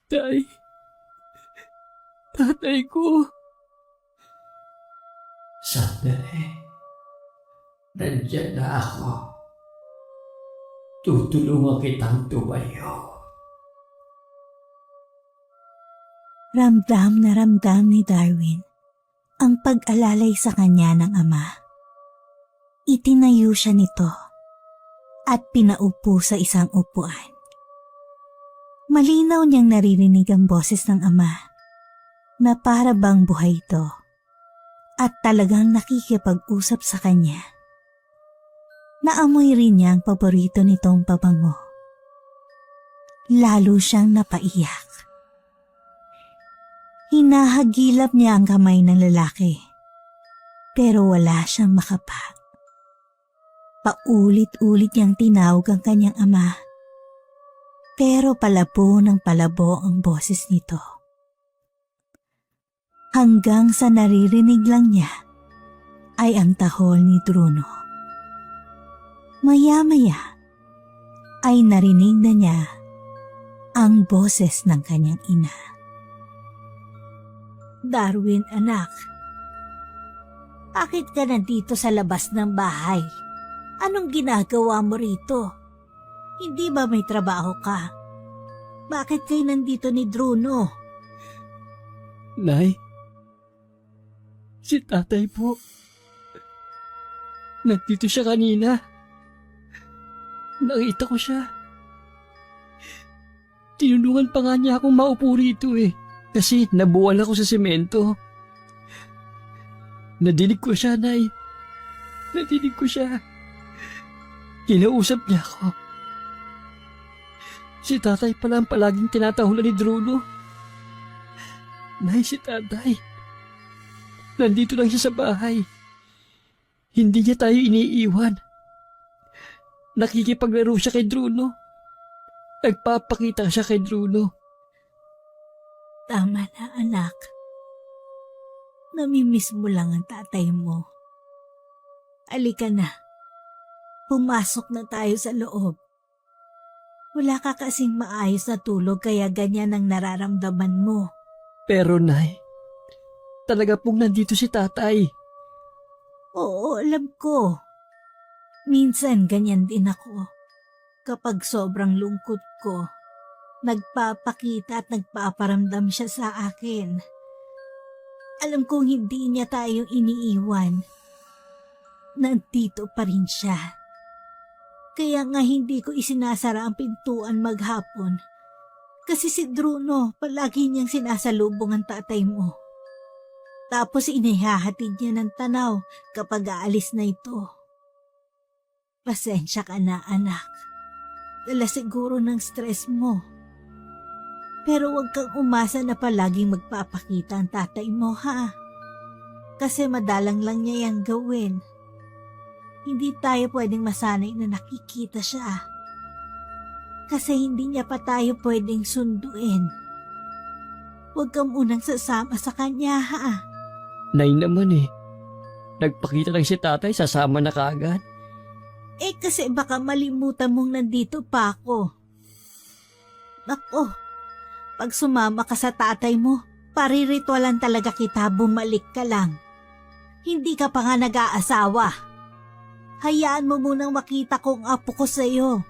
Speaker 3: Tay? Tatay ko?
Speaker 4: Sandali. Nandyan na ako. Tutulungan kitang tumayo.
Speaker 2: Ramdam na ramdam ni Darwin ang pag-alalay sa kanya ng ama. Itinayo siya nito at pinaupo sa isang upuan. Malinaw niyang naririnig ang boses ng ama na para bang buhay ito at talagang nakikipag-usap sa kanya. Naamoy rin niya ang paborito nitong pabango. Lalo siyang napaiyak. Hinahagilap niya ang kamay ng lalaki, pero wala siyang makapa. Paulit-ulit niyang tinawag ang kanyang ama, pero palabo ng palabo ang boses nito. Hanggang sa naririnig lang niya ay ang tahol ni Bruno. Maya-maya ay narinig na niya ang boses ng kanyang ina. Darwin, anak. Bakit ka nandito sa labas ng bahay? Anong ginagawa mo rito? Hindi ba may trabaho ka? Bakit kayo nandito ni Bruno?
Speaker 3: Nay? Si tatay po. Nandito siya kanina. Nakita ko siya. Tinulungan pa nga niya akong maupo rito eh. Kasi nabuwal ako sa semento. Nadinig ko siya, Nay. Nadinig ko siya. Kinausap niya ako. Si tatay pala ang palaging tinatahulan ni Druno. Nay, si tatay. Nandito lang siya sa bahay. Hindi niya tayo iniiwan. Nakikipaglaro siya kay Druno. Nagpapakita siya kay Druno.
Speaker 2: Tama na, anak. Namimiss mo lang ang tatay mo. Alika na. Pumasok na tayo sa loob. Wala ka kasing maayos na tulog kaya ganyan ang nararamdaman mo.
Speaker 3: Pero Nay, talaga pong nandito si tatay.
Speaker 2: Oo, alam ko. Minsan ganyan din ako. Kapag sobrang lungkot ko, nagpapakita at nagpaparamdam siya sa akin. Alam kong hindi niya tayo iniiwan. Nandito pa rin siya. Kaya nga hindi ko isinasara ang pintuan maghapon. Kasi si Druno, palagi niyang sinasalubong ang tatay mo. Tapos inihahatid niya ng tanaw kapag aalis na ito. Pasensya ka na, anak. Dala siguro ng stress mo. Pero huwag kang umasa na palaging magpapakita ang tatay mo, ha? Kasi madalang lang niya yang gawin. Hindi tayo pwedeng masanay na nakikita siya. Kasi hindi niya pa tayo pwedeng sunduin. Huwag kang unang sasama sa kanya, ha?
Speaker 3: Nay naman eh. Nagpakita lang si tatay, sasama na kaagad.
Speaker 2: Eh kasi baka malimutan mong nandito pa ako. Nako, pag sumama ka sa tatay mo, pariritualan talaga kita, bumalik ka lang. Hindi ka pa nga nag-aasawa. Hayaan mo munang makita kong apo ko sa'yo.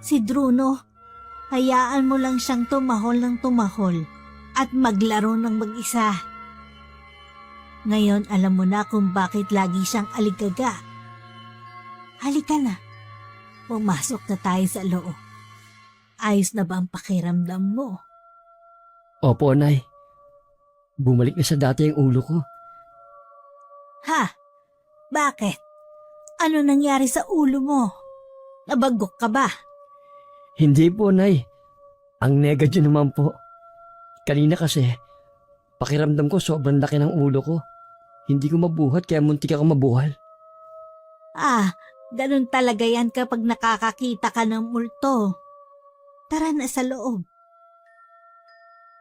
Speaker 2: Si Druno, hayaan mo lang siyang tumahol ng tumahol at maglaro ng mag-isa. Ngayon alam mo na kung bakit lagi siyang aligaga. Halika na. Pumasok na tayo sa loob. Ayos na ba ang pakiramdam mo?
Speaker 3: Opo, Nay. Bumalik na sa dati ang ulo ko.
Speaker 2: Ha? Bakit? Ano nangyari sa ulo mo? Nabagok ka ba?
Speaker 3: Hindi po, Nay. Ang negadyo naman po. Kanina kasi, pakiramdam ko sobrang laki ng ulo ko. Hindi ko mabuhat kaya muntik ako mabuhal.
Speaker 2: Ah, ganun talaga yan kapag nakakakita ka ng multo. Tara na sa loob.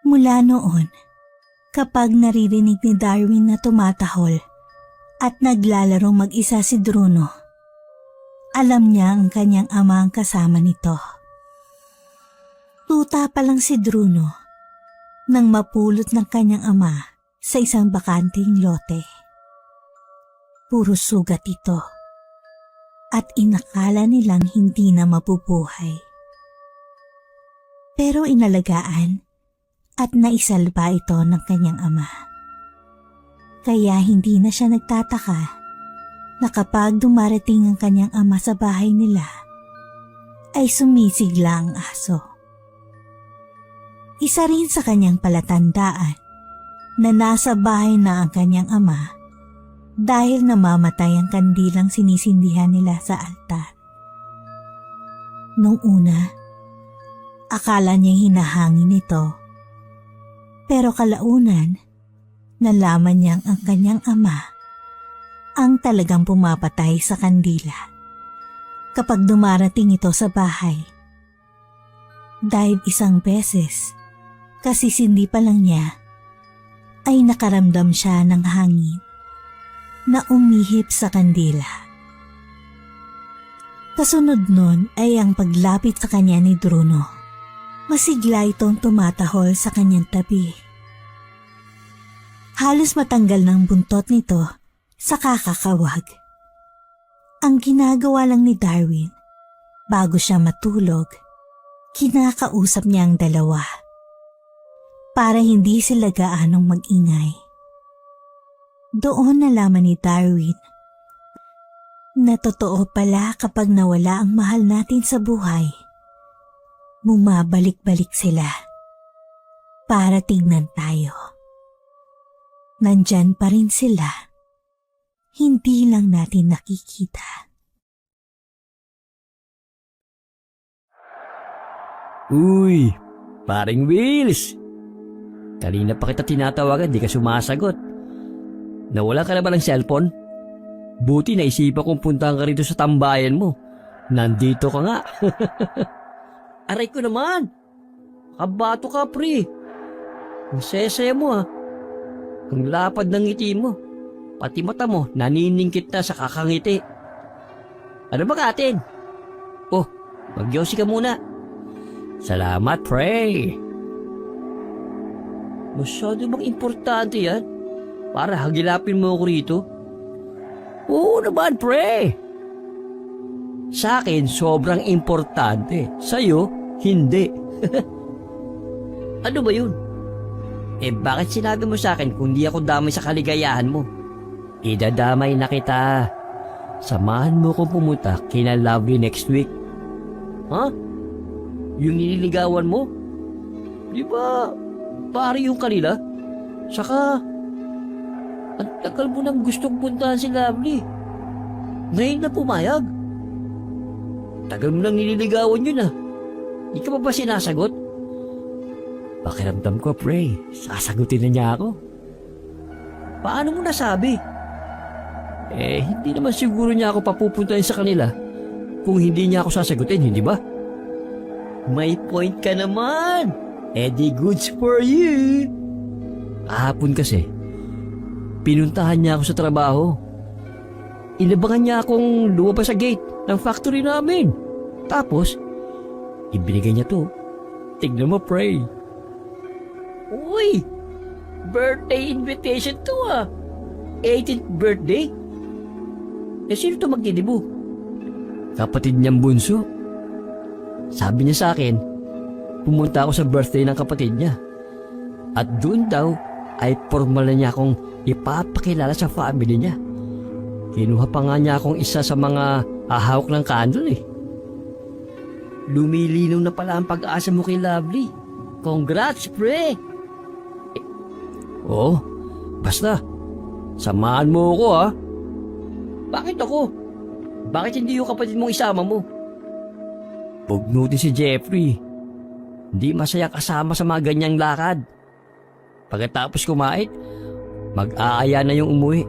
Speaker 2: Mula noon, kapag naririnig ni Darwin na tumatahol at naglalarong mag-isa si Druno, alam niya ang kanyang ama ang kasama nito. Tuta pa lang si Druno nang mapulot ng kanyang ama sa isang bakanting lote. Puro sugat ito at inakala nilang hindi na mabubuhay. Pero inalagaan at naisalba ito ng kanyang ama. Kaya hindi na siya nagtataka na kapag dumarating ang kanyang ama sa bahay nila, ay sumisigla ang aso. Isa rin sa kanyang palatandaan na nasa bahay na ang kanyang ama dahil namamatay ang kandilang sinisindihan nila sa altar. Nung una, akala niya hinahangin ito. Pero kalaunan, nalaman niyang ang kanyang ama ang talagang pumapatay sa kandila kapag dumarating ito sa bahay. Dahil isang beses, kasi sindi pa lang niya, ay nakaramdam siya ng hangin na umihip sa kandila. Kasunod nun ay ang paglapit sa kanya ni Druno. Masigla itong tumatahol sa kanyang tabi. Halos matanggal ng buntot nito sa kakakawag. Ang ginagawa lang ni Darwin, bago siya matulog, kinakausap niya ang dalawa. Para hindi sila gaanong mag-ingay. Doon nalaman ni Darwin na totoo pala kapag nawala ang mahal natin sa buhay, bumabalik-balik sila para tignan tayo. Nandyan pa rin sila, hindi lang natin nakikita.
Speaker 3: Uy, paring Wills! Kanina pa kita tinatawagan, di ka sumasagot. Nawala ka na ba ng cellphone? Buti naisipan kong puntahan ka rito sa tambayan mo. Nandito ka nga. Aray ko naman! Kabato ka, pre. Ang sesaya mo, ha. Ang lapad ng ngiti mo. Pati mata mo, naniningkit na sa kakangiti. Ano ba katin? Oh, magyosi ka muna. Salamat, pre. Masyado bang importante yan? Para hagilapin mo ako rito? Oo naman, pre. Sa akin, sobrang importante. Sa'yo, hindi. Ano ba yun? Bakit sinabi mo sa akin kung di ako damay sa kaligayahan mo? Idadamay na kita. Samahan mo kong pumunta kina Lovely next week. Ha? Yung nililigawan mo? Di ba, pare yung kanila? Saka, ang tagal mo nang gustong puntahan si Lovely. Ngayon na pumayag. Tagal mo nang nililigawan yun, ah. Di ka ba sinasagot? Pakiramdam ko, pre, sasagutin na niya ako. Paano mo nasabi? Hindi naman siguro niya ako papupuntahin sa kanila kung hindi niya ako sasagutin, hindi ba? May point ka naman. Di goods for you. Kahapon kasi, pinuntahan niya ako sa trabaho. Inabangan niya akong lumabas sa gate ng factory namin. Tapos, ibinigay niya to. Tignan mo, pre. Uy! Birthday invitation to, ah. 18th birthday? Sino to magdidibo? Kapatid niyang bunso. Sabi niya sa akin, pumunta ako sa birthday ng kapatid niya. At doon daw ay formal na niya akong ipapakilala sa family niya. Kinuha pa nga niya akong isa sa mga ahawak ng candle eh. Lumilinaw na pala ang pag-asa mo kay Lovely. Congrats, pre! Oo, basta, samahan mo ako, ha? Bakit ako? Bakit hindi yung kapatid mong isama mo? Pugnutin si Jeffrey. Hindi masaya kasama sa mga ganyang lakad. Pagkatapos kumain, mag-aaya na yung umuwi.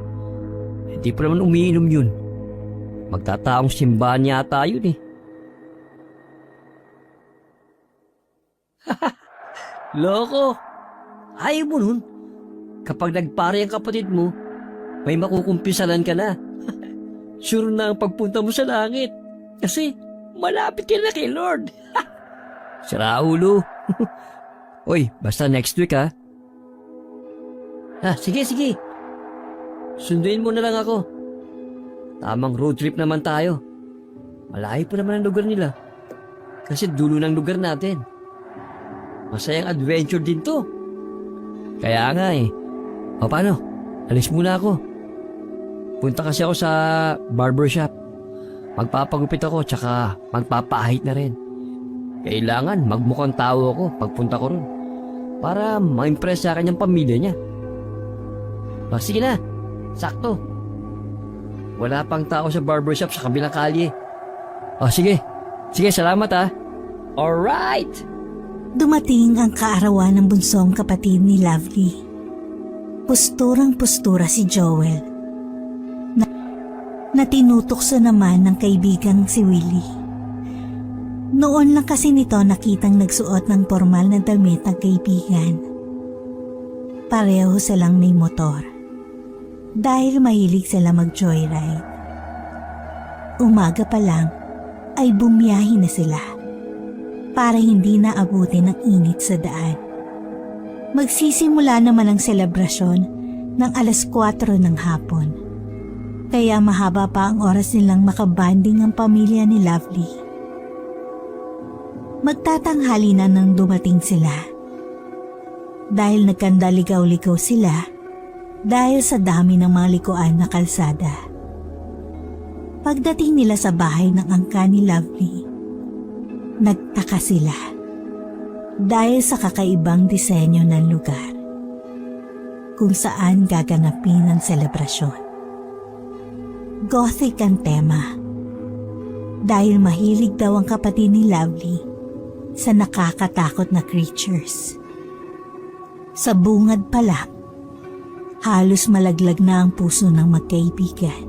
Speaker 3: Hindi pa naman umiinom yun. Magtataong simbahan yata yun eh. Loko! Ayaw mo nun. Kapag nagpare ang kapatid mo, may makukumpisalan ka na. Sure na ang pagpunta mo sa langit. Kasi malapit ka na kay Lord. Sira ulo. Oy, basta next week ha. Sige. Sunduin mo na lang ako. Tamang road trip naman tayo. Malayo pa naman ang lugar nila. Kasi dulo ng lugar natin. Masayang adventure din to. Kaya nga eh. O paano? Alis muna ako. Punta kasi ako sa barbershop. Magpapagupit ako tsaka magpapaahit na rin. Kailangan magmukhang tao ako pagpunta ko ron. Para ma-impress sa akin yung pamilya niya. Sige na. Sakto. Wala pang tao sa barbershop sa kabilang kalye. Sige. Sige, salamat ha. Alright!
Speaker 2: Dumating ang kaarawan ng bunsong kapatid ni Lovely. Pusturang-pustura si Joel na tinutokso naman ng kaibigang si Willie. Noon lang kasi nito nakitang nagsuot ng formal na damit ang kaibigan. Pareho silang may motor dahil mahilig sila mag-joyride. Umaga pa lang ay bumiyahe na sila para hindi naabutin ng init sa daan. Magsisimula naman ang selebrasyon ng 4:00 ng hapon. Kaya mahaba pa ang oras nilang makabanding ang pamilya ni Lovely. Magtatanghali na nang dumating sila. Dahil nagkandaligaw-ligaw sila dahil sa dami ng mga likuan na kalsada. Pagdating nila sa bahay ng angka ni Lovely, nagtaka sila dahil sa kakaibang disenyo ng lugar kung saan gaganapin ang selebrasyon. Gothic ang tema dahil mahilig daw ang kapatid ni Lovely sa nakakatakot na creatures. Sa bungad pa lang, halos malaglag na ang puso ng magkaibigan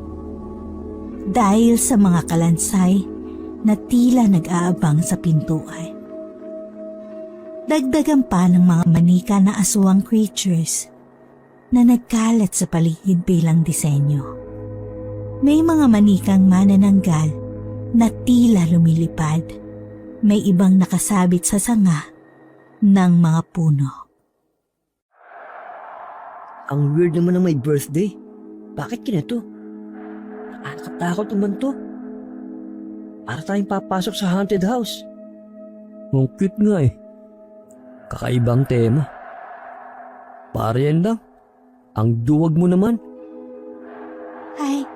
Speaker 2: dahil sa mga kalansay na tila nag-aabang sa pintuan. Dagdagan pa ng mga manika na aswang creatures na nagkalat sa paligid bilang disenyo. May mga manikang manananggal na tila lumilipad. May ibang nakasabit sa sanga ng mga puno.
Speaker 3: Ang weird naman ng may birthday. Bakit kinato? Nakakatakot naman to. Para tayong papasok sa haunted house. Ang cute nga eh. Kakaibang tema. Para yan lang. Ang duwag mo naman.
Speaker 2: Ay,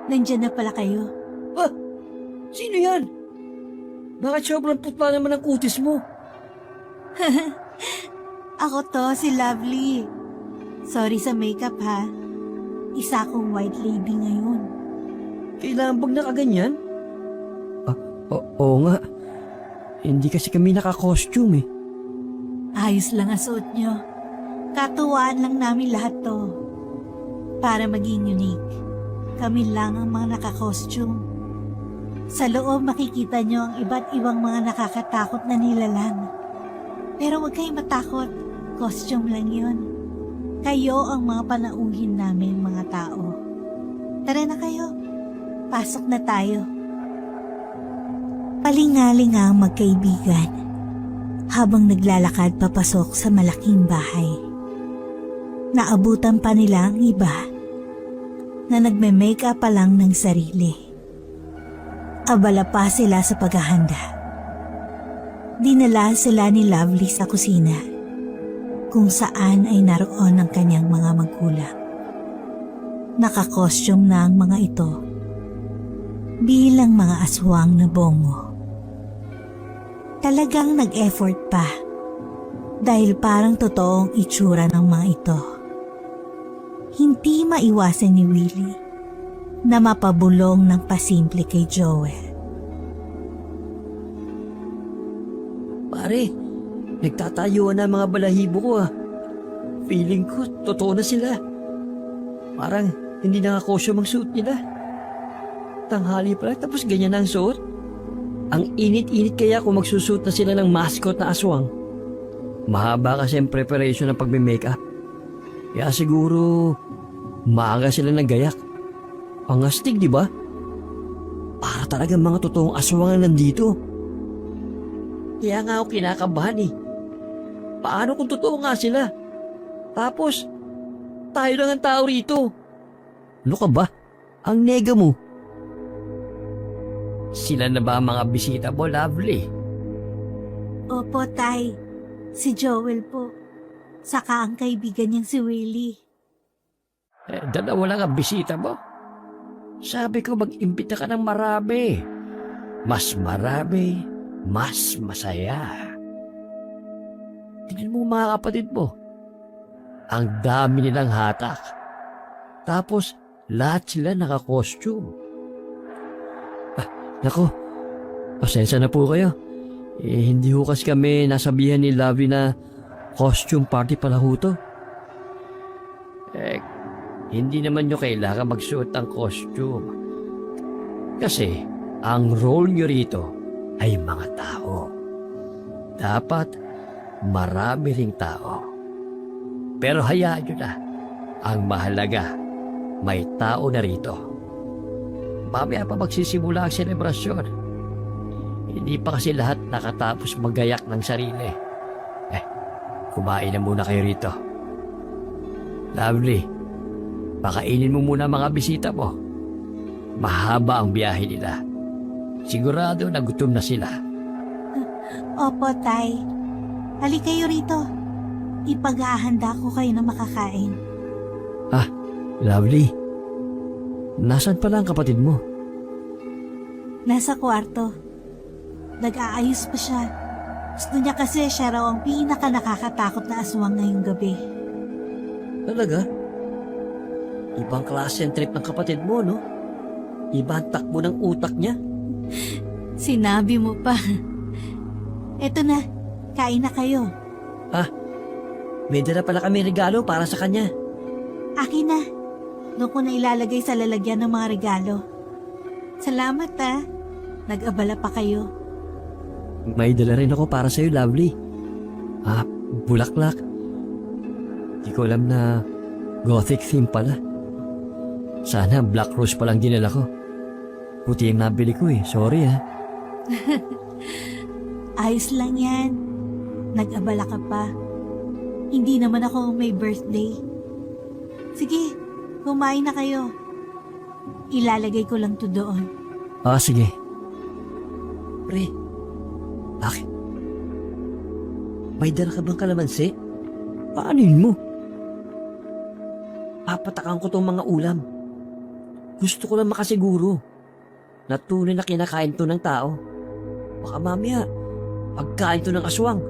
Speaker 2: nandyan na pala kayo.
Speaker 3: Ah! Sino yan? Bakit sobrang putla naman ang kutis mo?
Speaker 2: Ako to, si Lovely. Sorry sa makeup ha. Isa akong white lady ngayon.
Speaker 3: Kailangan bang nakaganyan? Oo nga. Hindi kasi kami naka-costume eh.
Speaker 2: Ayos lang ang suot nyo. Katuwaan lang namin lahat to. Para maging unique, kami lang ang mga naka-costume. Sa loob makikita nyo ang iba't ibang mga nakakatakot na nilalang. Pero huwag kayong matakot, costume lang yun. Kayo ang mga panauhin namin mga tao. Tara na kayo, pasok na tayo. Palingaling ang magkaibigan habang naglalakad papasok sa malaking bahay. Naabutan pa nila ang iba na nagme-makeup pa lang ng sarili. Abala pa sila sa paghahanda. Dinala sila ni Lovely sa kusina kung saan ay naroon ang kanyang mga magulang. Nakakostyum na ang mga ito bilang mga aswang na bongo. Talagang nag-effort pa dahil parang totoong itsura ng mga ito. Hindi maiwasan ni Willie na mapabulong ng pasimple kay Joel.
Speaker 3: Pare, nagtatayuan na ang mga balahibo ko ah. Feeling ko, totoo na sila. Parang hindi naka-costume ang suit nila. Tanghali pa lang tapos ganyan na ang suot. Ang init-init kaya kung magsusuot na sila ng mascot na aswang. Mahaba kasi ang preparation ng pagme-makeup. Kaya siguro, maaga sila nagayak. Ang astig, di ba? Para talagang mga totoong aswang na nandito. Kaya nga ako kinakabahan eh. Paano kung totoo nga sila? Tapos, tayo lang ang tao rito. Ano ka ba? Ang nega mo. Sila na ba ang mga bisita mo, Lovely?
Speaker 2: Opo, Tay. Si Joel po. Saka ang kaibigan niyang si Willie.
Speaker 3: Dalawa lang ang bisita mo? Sabi ko mag-imbita ka ng marami. Mas marami, mas masaya. Tingnan mo mga kapatid mo. Ang dami nilang hatak. Tapos lahat sila naka-costume. Naku, pasensya na po kayo. Hindi ho kasi kami nasabihan ni Lovely na costume party pala ho to. Hindi naman nyo kailangan magsuot ng costume. Kasi ang role nyo rito ay mga tao. Dapat marami ring tao. Pero hayaan nyo na. Ang mahalaga, may tao na rito. Mamaya pa magsisimula ang selebrasyon. Hindi pa kasi lahat nakatapos magayak ng sarili. Kumain na muna kayo rito. Lovely, pakainin mo muna mga bisita mo. Mahaba ang biyahe nila. Sigurado na gutom na sila.
Speaker 2: Opo, Tay. Hali kayo rito. Ipaghahanda ko kayo na makakain.
Speaker 3: Lovely, nasaan pala ang kapatid mo?
Speaker 2: Nasa kwarto. Nag-aayos pa siya. Gusto niya kasi siya raw ang pinaka nakakatakot na aswang ngayong gabi.
Speaker 3: Talaga? Ibang klase ang trip ng kapatid mo, no? Iba ang takbo ng utak niya.
Speaker 2: Sinabi mo pa. Eto na, kain na kayo.
Speaker 3: May dala pala kami regalo para sa kanya.
Speaker 2: Akin na. Doon ko na ilalagay sa lalagyan ng mga regalo. Salamat Nag-abala pa kayo.
Speaker 3: May dala rin ako para sa'yo, Lovely. Bulaklak. Di ko alam na gothic theme pala. Sana black rose palang dinala ko. Puti yung nabili ko Sorry
Speaker 2: Ayos lang yan. Nag-abala ka pa. Hindi naman ako may birthday. Sige, kumain na kayo. Ilalagay ko lang to doon.
Speaker 3: Sige. Pre, bakit? May dala ka bang kalamansi? Paano yun mo? Papatakan ko tong mga ulam. Gusto ko lang makasiguro na tunay na kinakain to ng tao. Baka mamaya, pagkain to ng aswang.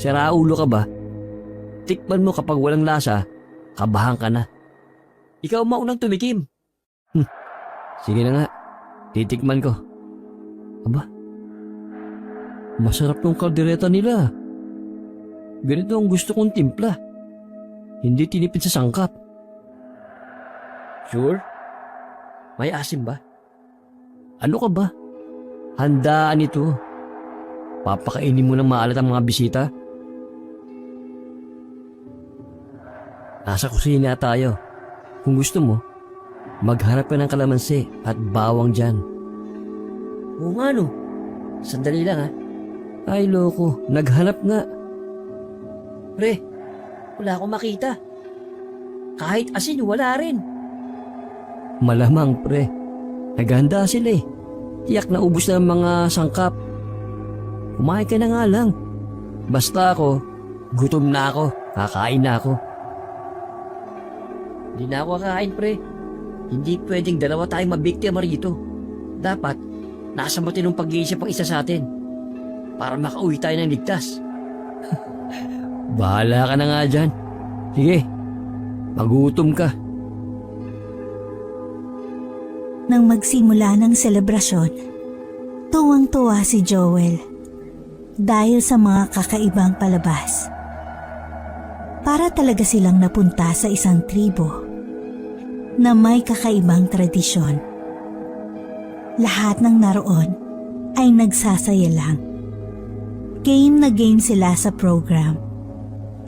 Speaker 3: Sira ulo ka ba? Tikman mo kapag walang lasa, kabahan ka na. Ikaw maunang tumikim. Sige na nga, titikman ko. Aba, masarap tong kaldereta nila. Ganito ang gusto kong timpla. Hindi tinipid sa sangkap. Sure? May asim ba? Ano ka ba? Handaan ito. Papakainin mo ng maalat ang mga bisita? Nasa kusina tayo. Kung gusto mo, magharap ka ng kalamansi at bawang dyan. Oo nga no. Sandali lang Ay loko, naghanap nga. Pre, wala akong makita. Kahit asin, wala rin. Malamang pre, naghanda sila Tiyak na ubus na ang mga sangkap. Kumain ka na nga lang. Basta ako, gutom na ako, kakain na ako. Hindi na ako kakain pre. Hindi pwedeng dalawa tayong mabiktima rito. Dapat, nasa matinong pag-iisip ang isa sa atin para makauwi tayo ng ligtas. Bahala ka na nga dyan. Sige, magutom ka.
Speaker 2: Nang magsimula ng selebrasyon, tuwang-tuwa si Joel dahil sa mga kakaibang palabas. Para talaga silang napunta sa isang tribo na may kakaibang tradisyon. Lahat ng naroon ay nagsasaya lang. Game na game sila sa program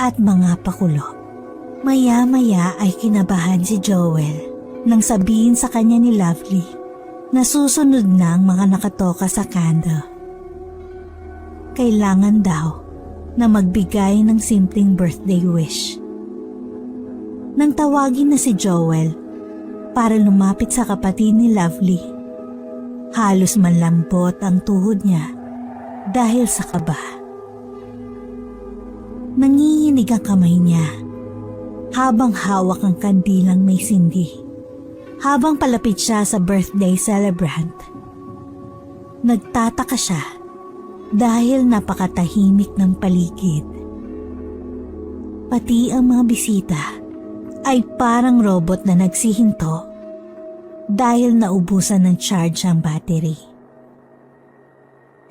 Speaker 2: at mga pakulo. Maya-maya ay kinabahan si Joel nang sabihin sa kanya ni Lovely na susunod na ang mga nakatoka sa candle. Kailangan daw na magbigay ng simpleng birthday wish. Nang tawagin na si Joel para lumapit sa kapatid ni Lovely, halos manlambot ang tuhod niya dahil sa kaba. Nanginginig ang kamay niya habang hawak ang kandilang may sindi. Habang palapit siya sa birthday celebrant, nagtataka siya dahil napakatahimik ng paligid. Pati ang mga bisita ay parang robot na nagsihinto dahil naubusan ng charge ang battery.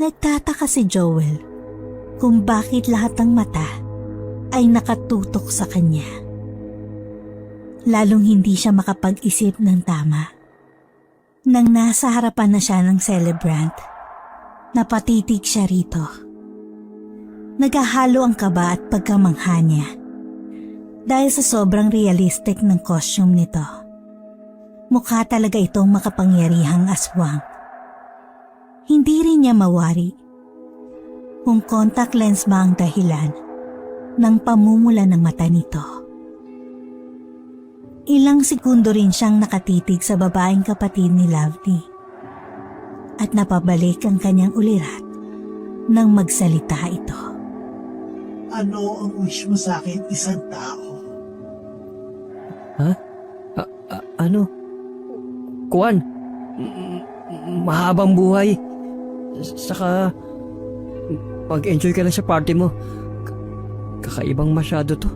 Speaker 2: Nagtataka si Joel kung bakit lahat ng mata ay nakatutok sa kanya. Lalong hindi siya makapag-isip ng tama. Nang nasa harapan na siya ng celebrant, napatitig siya rito. Nagahalo ang kaba at pagkamangha niya dahil sa sobrang realistic ng costume nito. Mukha talaga itong makapangyarihang aswang. Hindi rin niya mawari kung contact lens ba ang dahilan ng pamumula ng mata nito. Ilang segundo rin siyang nakatitig sa babaeng kapatid ni Lovely at napabalik ang kanyang ulirat nang magsalita ito.
Speaker 5: Ano ang wish mo sa akin, isang tao?
Speaker 3: Ano? Kuwan, mahabang buhay. Saka, mag-enjoy ka lang sa party mo. Kakaibang masyado to.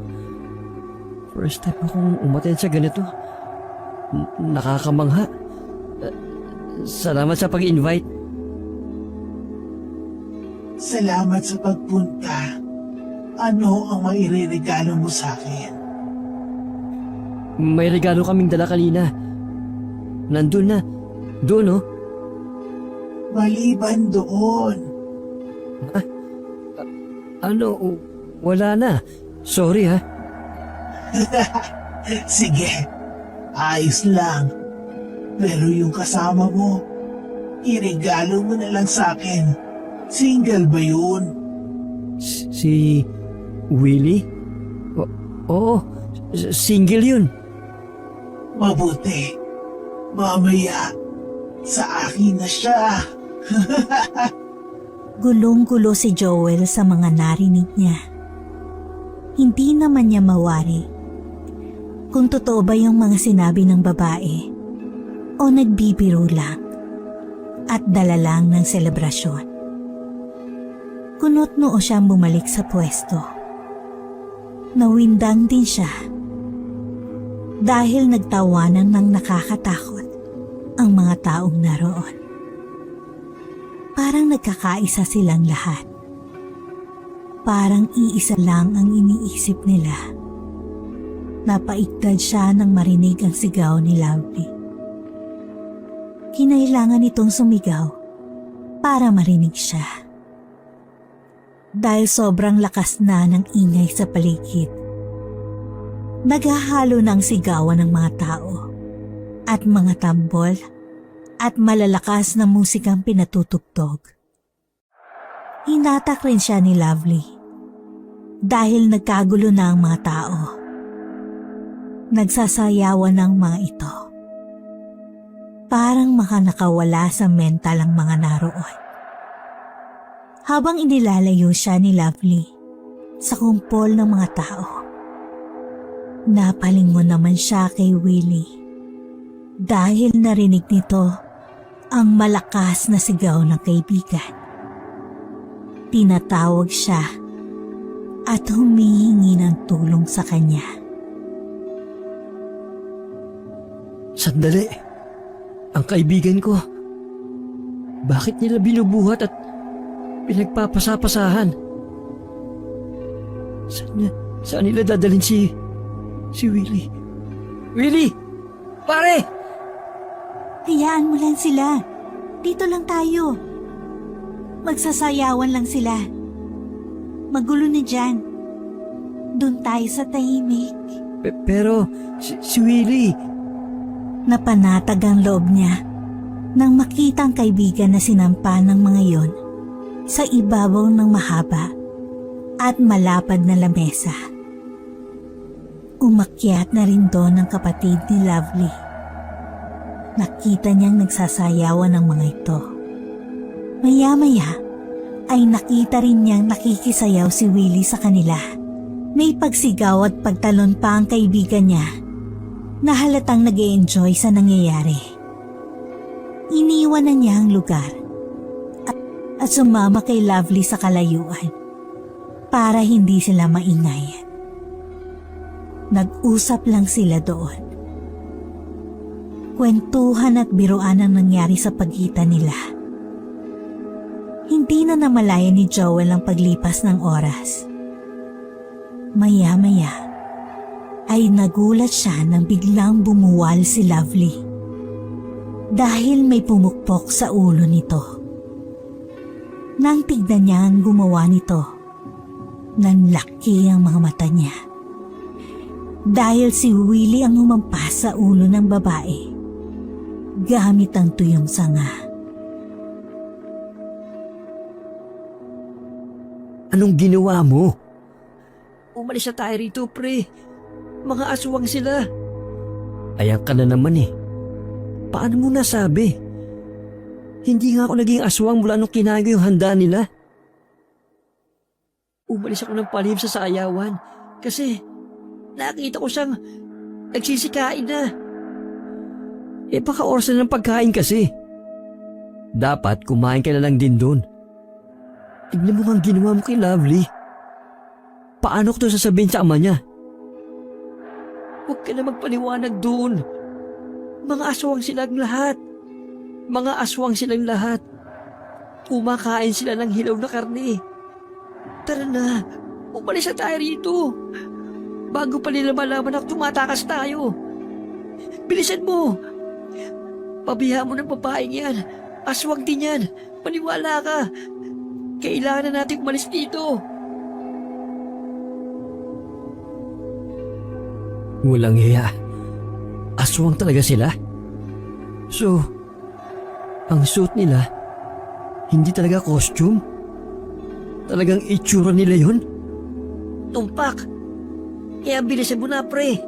Speaker 3: First time akong umaten sa ganito. Nakakamangha. Salamat sa pag-invite.
Speaker 5: Salamat sa pagpunta. Ano ang maireregalo mo sa akin?
Speaker 3: May regalo kaming dala kanina. Nandun na. Doon, oh.
Speaker 5: Maliban doon.
Speaker 3: Ano? Wala na. Sorry, ha.
Speaker 5: Sige, ayos lang. Pero yung kasama mo, iregalo mo na lang sa akin. Single ba yun?
Speaker 3: Si Willie? Oo, single yun.
Speaker 5: Mabuti. Mamaya, sa akin na siya.
Speaker 2: Gulong-gulo si Joel sa mga narinig niya. Hindi naman niya mawari kung totoo ba yung mga sinabi ng babae o nagbibiro lang at dala lang ng selebrasyon. Kunot noo siyang bumalik sa pwesto. Nawindang din siya dahil nagtawanan ng nakakatakot ang mga taong naroon. Parang nagkakaisa silang lahat. Parang iisa lang ang iniisip nila. Napaigtad siya nang marinig ang sigaw ni Lovely. Kinailangan itong sumigaw para marinig siya. Dahil sobrang lakas na ng ingay sa paligid. Naghahalo ng sigawan ng mga tao at mga tambol at malalakas na musikang pinatutugtog. Hinatak rin siya ni Lovely dahil nagkagulo na ang mga tao. Nagsasayawan ng mga ito. Parang makanakawala sa mental ang mga naroon. Habang inilalayo siya ni Lovely sa kumpol ng mga tao, napalingon naman siya kay Willie dahil narinig nito ang malakas na sigaw ng kaibigan. Tinatawag siya at humihingi ng tulong sa kanya.
Speaker 3: Sandali. Ang kaibigan ko. Bakit nila binubuhat at pinagpapasapasahan? Saan nila dadalhin si Willie? Willie! Pare!
Speaker 2: Hayaan mo lang sila. Dito lang tayo. Magsasayawan lang sila. Magulo na dyan. Doon tayo sa tahimik.
Speaker 3: Pero si Willie...
Speaker 2: Napanatag ang loob niya nang makita ang kaibigan na sinampa ng mga yon sa ibabaw ng mahaba at malapad na lamesa. Umakyat na rin doon ang kapatid ni Lovely. Nakita niyang nagsasayawan ng mga ito. Maya-maya ay nakita rin niyang nakikisayaw si Willie sa kanila. May pagsigaw at pagtalon pa ang kaibigan niya na halatang nag-e-enjoy sa nangyayari. Iniwan na niya ang lugar at sumama kay Lovely sa kalayuan para hindi sila maingayan. Nag-usap lang sila doon. Kwentuhan at biruan ang nangyari sa pagitan nila. Hindi na namalayan ni Joel ang paglipas ng oras. Maya-maya ay nagulat siya nang biglang bumuwal si Lovely dahil may pumukpok sa ulo nito. Nang tignan niya ang gumawa nito, nanlaki ang mga mata niya dahil si Willie ang humampas sa ulo ng babae gamit ang tuyong sanga.
Speaker 3: Anong ginawa mo? Umalis na tayo rito, pre. Mga aswang sila. Ayan ka na naman eh. Paano mo nasabi? Hindi nga ako naging aswang mula nung kinago yung handa nila. Umalis ako ng palihim sa sayawan kasi nakita ko siyang nagsisikain na. Baka oras na ng pagkain kasi. Dapat kumain ka na lang din doon. Tignan mo ang ginawa mo kay Lovely. Paano ko to sasabihin sa ama niya? Huwag ka na magpaliwanag doon. Mga aswang silang lahat. Mga aswang silang lahat. Kumakain sila ng hilaw na karne. Tara na, umalis na tayo rito. Bago pa nila malaman na tumatakas tayo. Bilisan mo. Pabiha mo ng babaeng yan. Aswang din yan. Maniwala ka. Kailangan na natin umalis dito. Walang hiya. Aswang talaga sila. So, ang suit nila, hindi talaga costume? Talagang itsura nila yun? Tumpak! Kaya bilisan mo na, pre.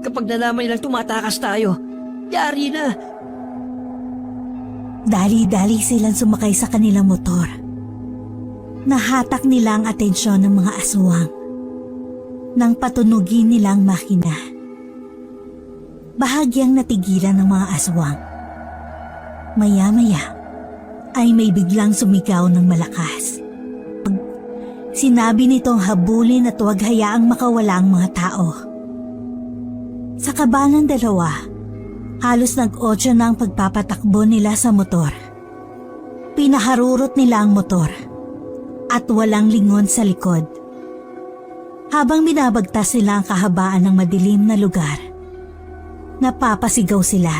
Speaker 3: Kapag nalaman nilang tumatakas tayo, yari na.
Speaker 2: Dali-dali silang sumakay sa kanilang motor. Nahatak nila ang atensyon ng mga aswang nang patunugin nilang makina. Bahagyang natigilan ng mga aswang. Maya-maya ay may biglang sumigaw ng malakas. Sinabi nitong habulin at huwag hayaang makawala ang mga tao. Sa kaba ng dalawa, halos nag-8 na ang pagpapatakbo nila sa motor. Pinaharurot nila ang motor at walang lingon sa likod. Habang binabagtas nila ang kahabaan ng madilim na lugar, napapasigaw sila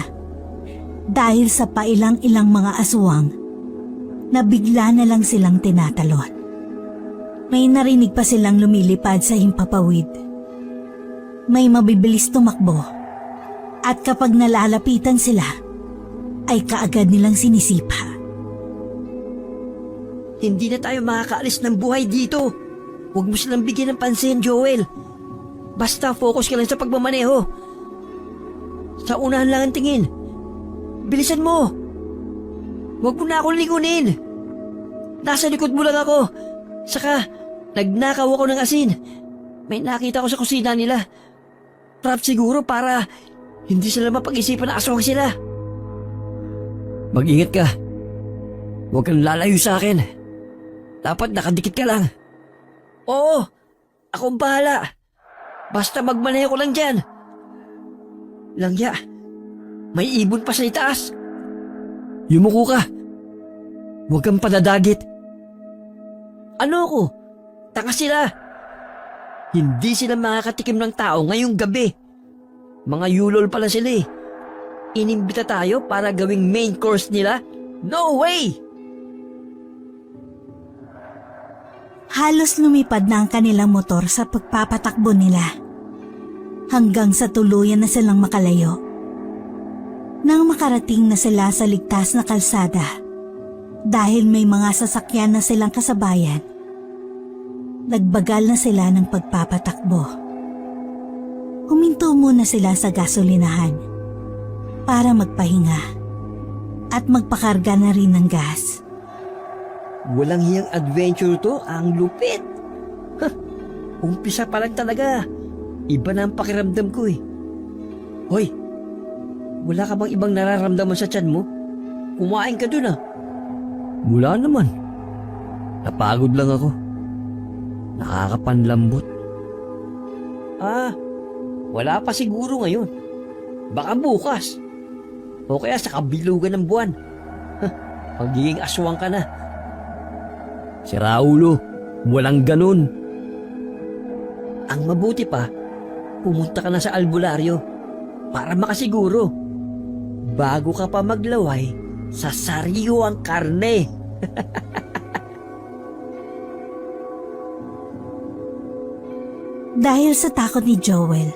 Speaker 2: dahil sa pailang-ilang mga aswang na bigla na lang silang tinatalon. May narinig pa silang lumilipad sa himpapawid. May mabibilis tumakbo at kapag nalalapitan sila, ay kaagad nilang sinisipa.
Speaker 3: Hindi na tayo makakaalis ng buhay dito. Huwag mo silang bigyan ng pansin, Joel. Basta focus ka lang sa pagmamaneho. Sa unahan lang ang tingin. Bilisan mo. Huwag mo na akong ligunin. Nasa likod mo lang ako. Saka, nagnakaw ako ng asin. May nakita ko sa kusina nila. Trap siguro para hindi sila mapag-isipan na aswang sila. Mag-ingat ka. Huwag kang lalayo sa akin. Dapat nakadikit ka lang. Oo, akong bahala. Basta magmaneho ko lang dyan. Langya, may ibon pa sa itaas. Yumuko ka. Huwag kang padadagit. Ano ako? Tanga sila. Hindi sila makakatikim ng tao ngayong gabi. Mga yulol pala sila eh. Inimbita tayo para gawing main course nila? No way!
Speaker 2: Halos lumipad na ang kanilang motor sa pagpapatakbo nila hanggang sa tuluyan na silang makalayo. Nang makarating na sila sa ligtas na kalsada dahil may mga sasakyan na silang kasabayan, nagbagal na sila ng pagpapatakbo. Huminto muna sila sa gasolinahan para magpahinga at magpakarga na rin ng gas.
Speaker 3: Walang hiyang adventure to, ang lupit. Umpisa pa lang talaga. Iba na ang pakiramdam ko eh. Hoy, wala ka bang ibang nararamdaman sa tiyan mo? Kumain ka dun ah. Wala naman. Napagod lang ako. Nakakapanlambot. Wala pa siguro ngayon. Baka bukas. O kaya sa kabilugan ng buwan. Magiging aswang ka na. Si Raulo, walang ganun. Ang mabuti pa, pumunta ka na sa albularyo para makasiguro. Bago ka pa maglaway, sa sariyo ang karne.
Speaker 2: Dahil sa takot ni Joel,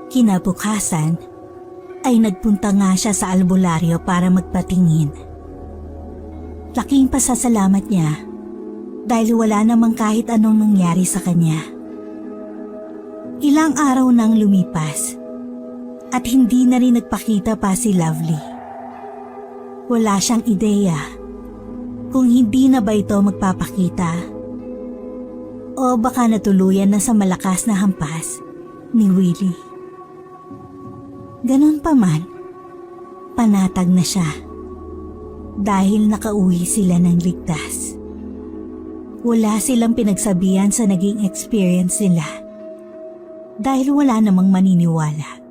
Speaker 2: kinabukasan ay nagpunta nga siya sa albularyo para magpatingin. Laking pasasalamat niya dahil wala namang kahit anong nangyari sa kanya. Ilang araw nang lumipas at hindi na rin nagpakita pa si Lovely. Wala siyang ideya kung hindi na ba ito magpapakita o baka natuluyan na sa malakas na hampas ni Willie. Ganun pa man, panatag na siya. dahil nakauwi sila ng ligtas. Wala silang pinagsabihan sa naging experience nila dahil wala namang maniniwala.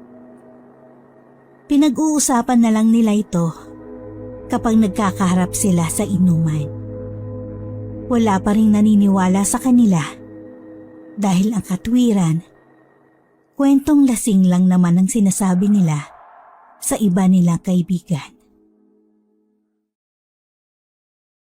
Speaker 2: Pinag-uusapan na lang nila ito kapag nagkakaharap sila sa inuman. Wala pa ring naniniwala sa kanila dahil ang katwiran, kwentong lasing lang naman ang sinasabi nila sa iba nilang kaibigan.